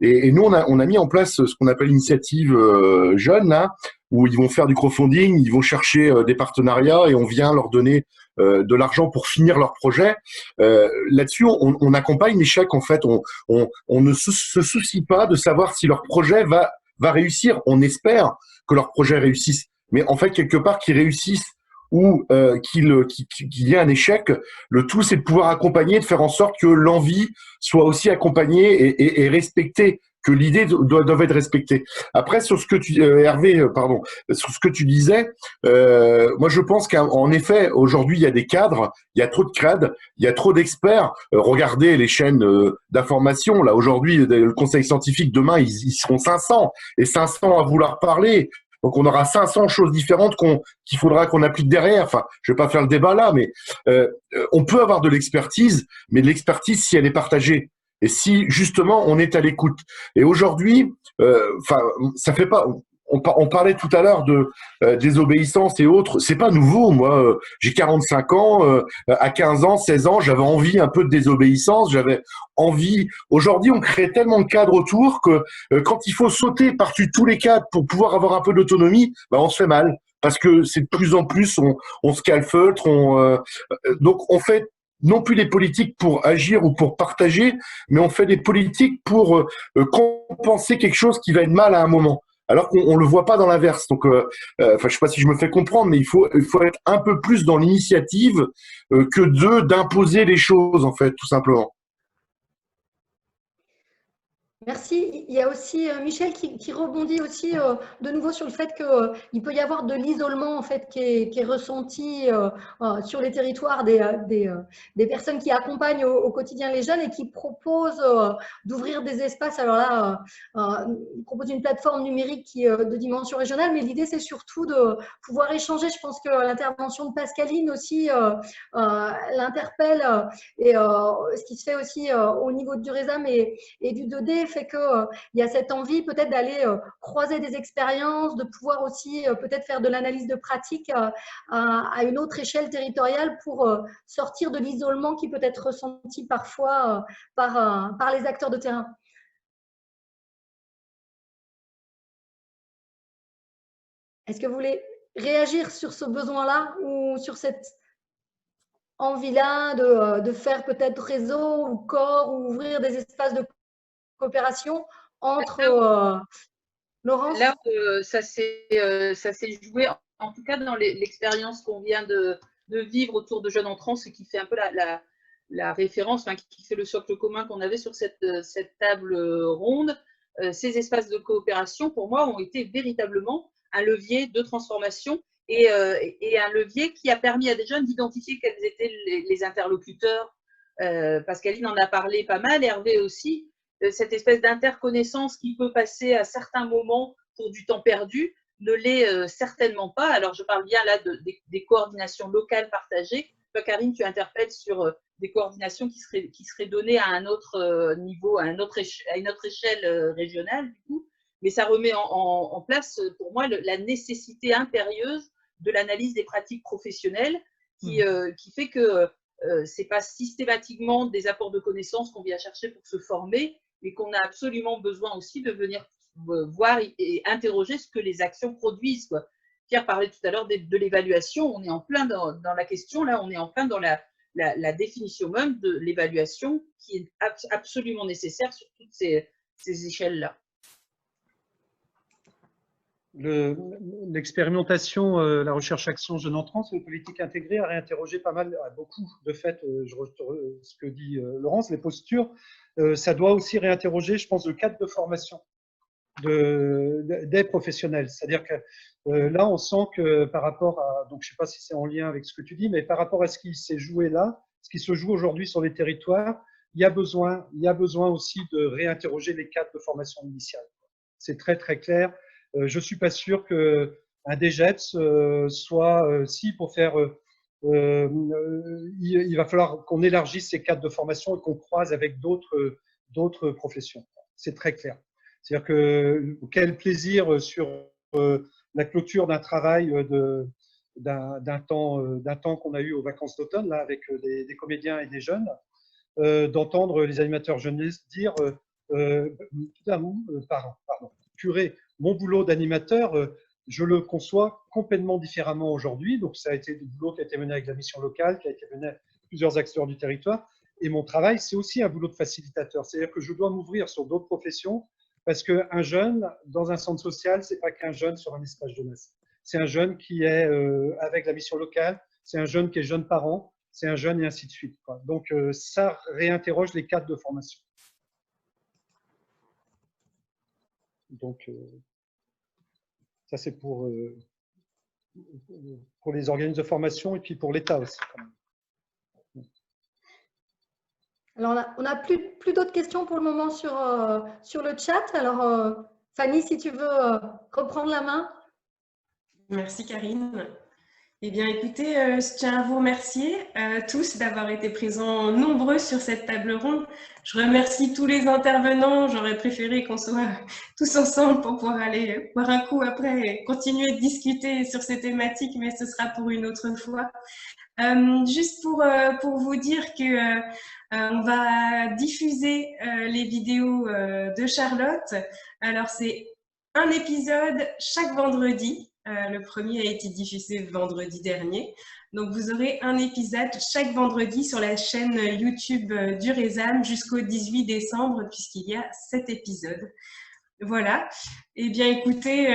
Et nous, on a mis en place ce qu'on appelle l'initiative jeune, là, où ils vont faire du crowdfunding, ils vont chercher des partenariats et on vient leur donner de l'argent pour finir leur projet. Là-dessus, on accompagne l'échec, en fait. On ne se soucie pas de savoir si leur projet va réussir. On espère que leur projet réussisse. Mais en fait, quelque part, qu'ils réussissent ou qu'il y ait un échec, le tout, c'est de pouvoir accompagner, de faire en sorte que l'envie soit aussi accompagnée et respectée, que l'idée doit être respectée. Après, sur ce que tu Hervé, pardon, sur ce que tu disais, moi je pense qu'en effet, aujourd'hui, il y a des cadres, il y a trop de cadres, il y a trop d'experts. Regardez les chaînes d'information. Là, aujourd'hui, le conseil scientifique, demain, ils seront 500 et 500 à vouloir parler. Donc, on aura 500 choses différentes qu'il faudra qu'on applique derrière. Enfin, je vais pas faire le débat là, mais on peut avoir de l'expertise, mais de l'expertise si elle est partagée et si justement on est à l'écoute. Et aujourd'hui, ça fait pas. On parlait tout à l'heure de désobéissance et autres. C'est pas nouveau. Moi, j'ai 45 ans. À 15 ans, 16 ans, j'avais envie un peu de désobéissance. J'avais envie. Aujourd'hui, on crée tellement de cadres autour que quand il faut sauter par-dessus tous les cadres pour pouvoir avoir un peu d'autonomie, on se fait mal parce que c'est de plus en plus on se calfeutre. Donc on fait non plus des politiques pour agir ou pour partager, mais on fait des politiques pour compenser quelque chose qui va être mal à un moment. Alors qu'on le voit pas dans l'inverse. Donc, je sais pas si je me fais comprendre, mais il faut être un peu plus dans l'initiative que d'imposer les choses, en fait, tout simplement. Merci. Il y a aussi Michel qui rebondit aussi de nouveau sur le fait qu'il peut y avoir de l'isolement en fait qui est ressenti sur les territoires des personnes qui accompagnent au quotidien les jeunes et qui proposent d'ouvrir des espaces. Alors là, ils proposent une plateforme numérique de dimension régionale, mais l'idée c'est surtout de pouvoir échanger. Je pense que l'intervention de Pascaline aussi l'interpelle et ce qui se fait aussi au niveau du RESAM et du 2D fait c'est qu'il y a cette envie peut-être d'aller croiser des expériences, de pouvoir aussi peut-être faire de l'analyse de pratique à une autre échelle territoriale pour sortir de l'isolement qui peut être ressenti parfois par les acteurs de terrain. Est-ce que vous voulez réagir sur ce besoin-là ou sur cette envie-là de faire peut-être réseau ou corps ou ouvrir des espaces de coopération entre Laurence? Là, ça s'est joué, en tout cas dans l'expérience qu'on vient de vivre autour de jeunes entrants, ce qui fait un peu la référence, enfin, qui fait le socle commun qu'on avait sur cette table ronde. Ces espaces de coopération, pour moi, ont été véritablement un levier de transformation et un levier qui a permis à des jeunes d'identifier quels étaient les interlocuteurs. Pascaline en a parlé pas mal, Hervé aussi, cette espèce d'interconnaissance qui peut passer à certains moments pour du temps perdu ne l'est certainement pas. Alors, je parle bien là des coordinations locales partagées. Toi, Karine, tu interpelles sur des coordinations qui seraient données à un autre niveau, à une autre échelle régionale, du coup. Mais ça remet en place, pour moi, la nécessité impérieuse de l'analyse des pratiques professionnelles qui fait que ce n'est pas systématiquement des apports de connaissances qu'on vient chercher pour se former, mais qu'on a absolument besoin aussi de venir voir et interroger ce que les actions produisent, quoi. Pierre parlait tout à l'heure de l'évaluation, on est en plein dans la question, là, on est en plein dans la définition même de l'évaluation qui est absolument nécessaire sur toutes ces échelles-là. L'expérimentation, la recherche-action jeune entrant, c'est une politique intégrée à réinterroger pas mal, beaucoup de fait, ce que dit Laurence, les postures. Ça doit aussi réinterroger, je pense, le cadre de formation des professionnels. C'est-à-dire que là, on sent que par rapport à, donc je ne sais pas si c'est en lien avec ce que tu dis, mais par rapport à ce qui s'est joué là, ce qui se joue aujourd'hui sur les territoires, il y a besoin aussi de réinterroger les cadres de formation initiale. C'est très, très clair. Je ne suis pas sûr qu'un DGEPS soit, si pour faire, il va falloir qu'on élargisse ces cadres de formation et qu'on croise avec d'autres professions. C'est très clair. C'est-à-dire que quel plaisir sur la clôture d'un travail d'un temps qu'on a eu aux vacances d'automne, là, avec des comédiens et des jeunes, d'entendre les animateurs jeunesse dire pardon, purée, mon boulot d'animateur, je le conçois complètement différemment aujourd'hui. Donc, ça a été le boulot qui a été mené avec la mission locale, qui a été mené avec plusieurs acteurs du territoire. Et mon travail, c'est aussi un boulot de facilitateur. C'est-à-dire que je dois m'ouvrir sur d'autres professions parce qu'un jeune, dans un centre social, ce n'est pas qu'un jeune sur un espace jeunesse. C'est un jeune qui est avec la mission locale, c'est un jeune qui est jeune parent, c'est un jeune et ainsi de suite, quoi. Donc, ça réinterroge les cadres de formation. Donc, ça, c'est pour les organismes de formation et puis pour l'État aussi, quand même. Alors, on n'a plus d'autres questions pour le moment sur le chat. Alors, Fanny, si tu veux reprendre la main. Merci, Karine. Eh bien, écoutez, je tiens à vous remercier tous d'avoir été présents nombreux sur cette table ronde. Je remercie tous les intervenants. J'aurais préféré qu'on soit tous ensemble pour pouvoir aller boire un coup après et continuer de discuter sur ces thématiques, mais ce sera pour une autre fois. Juste pour vous dire que on va diffuser les vidéos de Charlotte. Alors, c'est un épisode chaque vendredi. Le premier a été diffusé vendredi dernier. Donc, vous aurez un épisode chaque vendredi sur la chaîne YouTube du Rézam jusqu'au 18 décembre, puisqu'il y a 7 épisodes. Voilà. Eh bien, écoutez,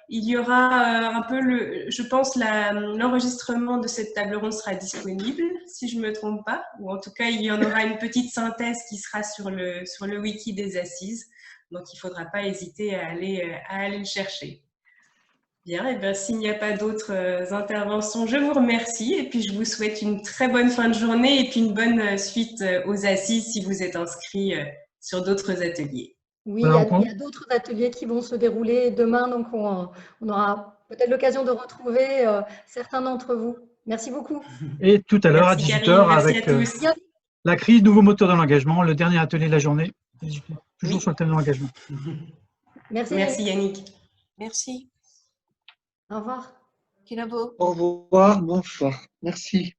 il y aura un peu, je pense, l'enregistrement de cette table ronde sera disponible, si je ne me trompe pas. Ou en tout cas, il y en aura une petite synthèse qui sera sur le wiki des assises. Donc, il ne faudra pas hésiter à aller le chercher. Bien, et bien s'il n'y a pas d'autres interventions, je vous remercie et puis je vous souhaite une très bonne fin de journée et puis une bonne suite aux assises si vous êtes inscrits sur d'autres ateliers. Oui, il y a d'autres ateliers qui vont se dérouler demain, donc on aura peut-être l'occasion de retrouver certains d'entre vous. Merci beaucoup. Et tout à l'heure à 18h avec la crise, nouveau moteur dans l'engagement, le dernier atelier de la journée. toujours sur le thème de l'engagement. Merci. Merci Yannick. Merci. Au revoir. Kinabo. Au revoir, bonsoir. Merci.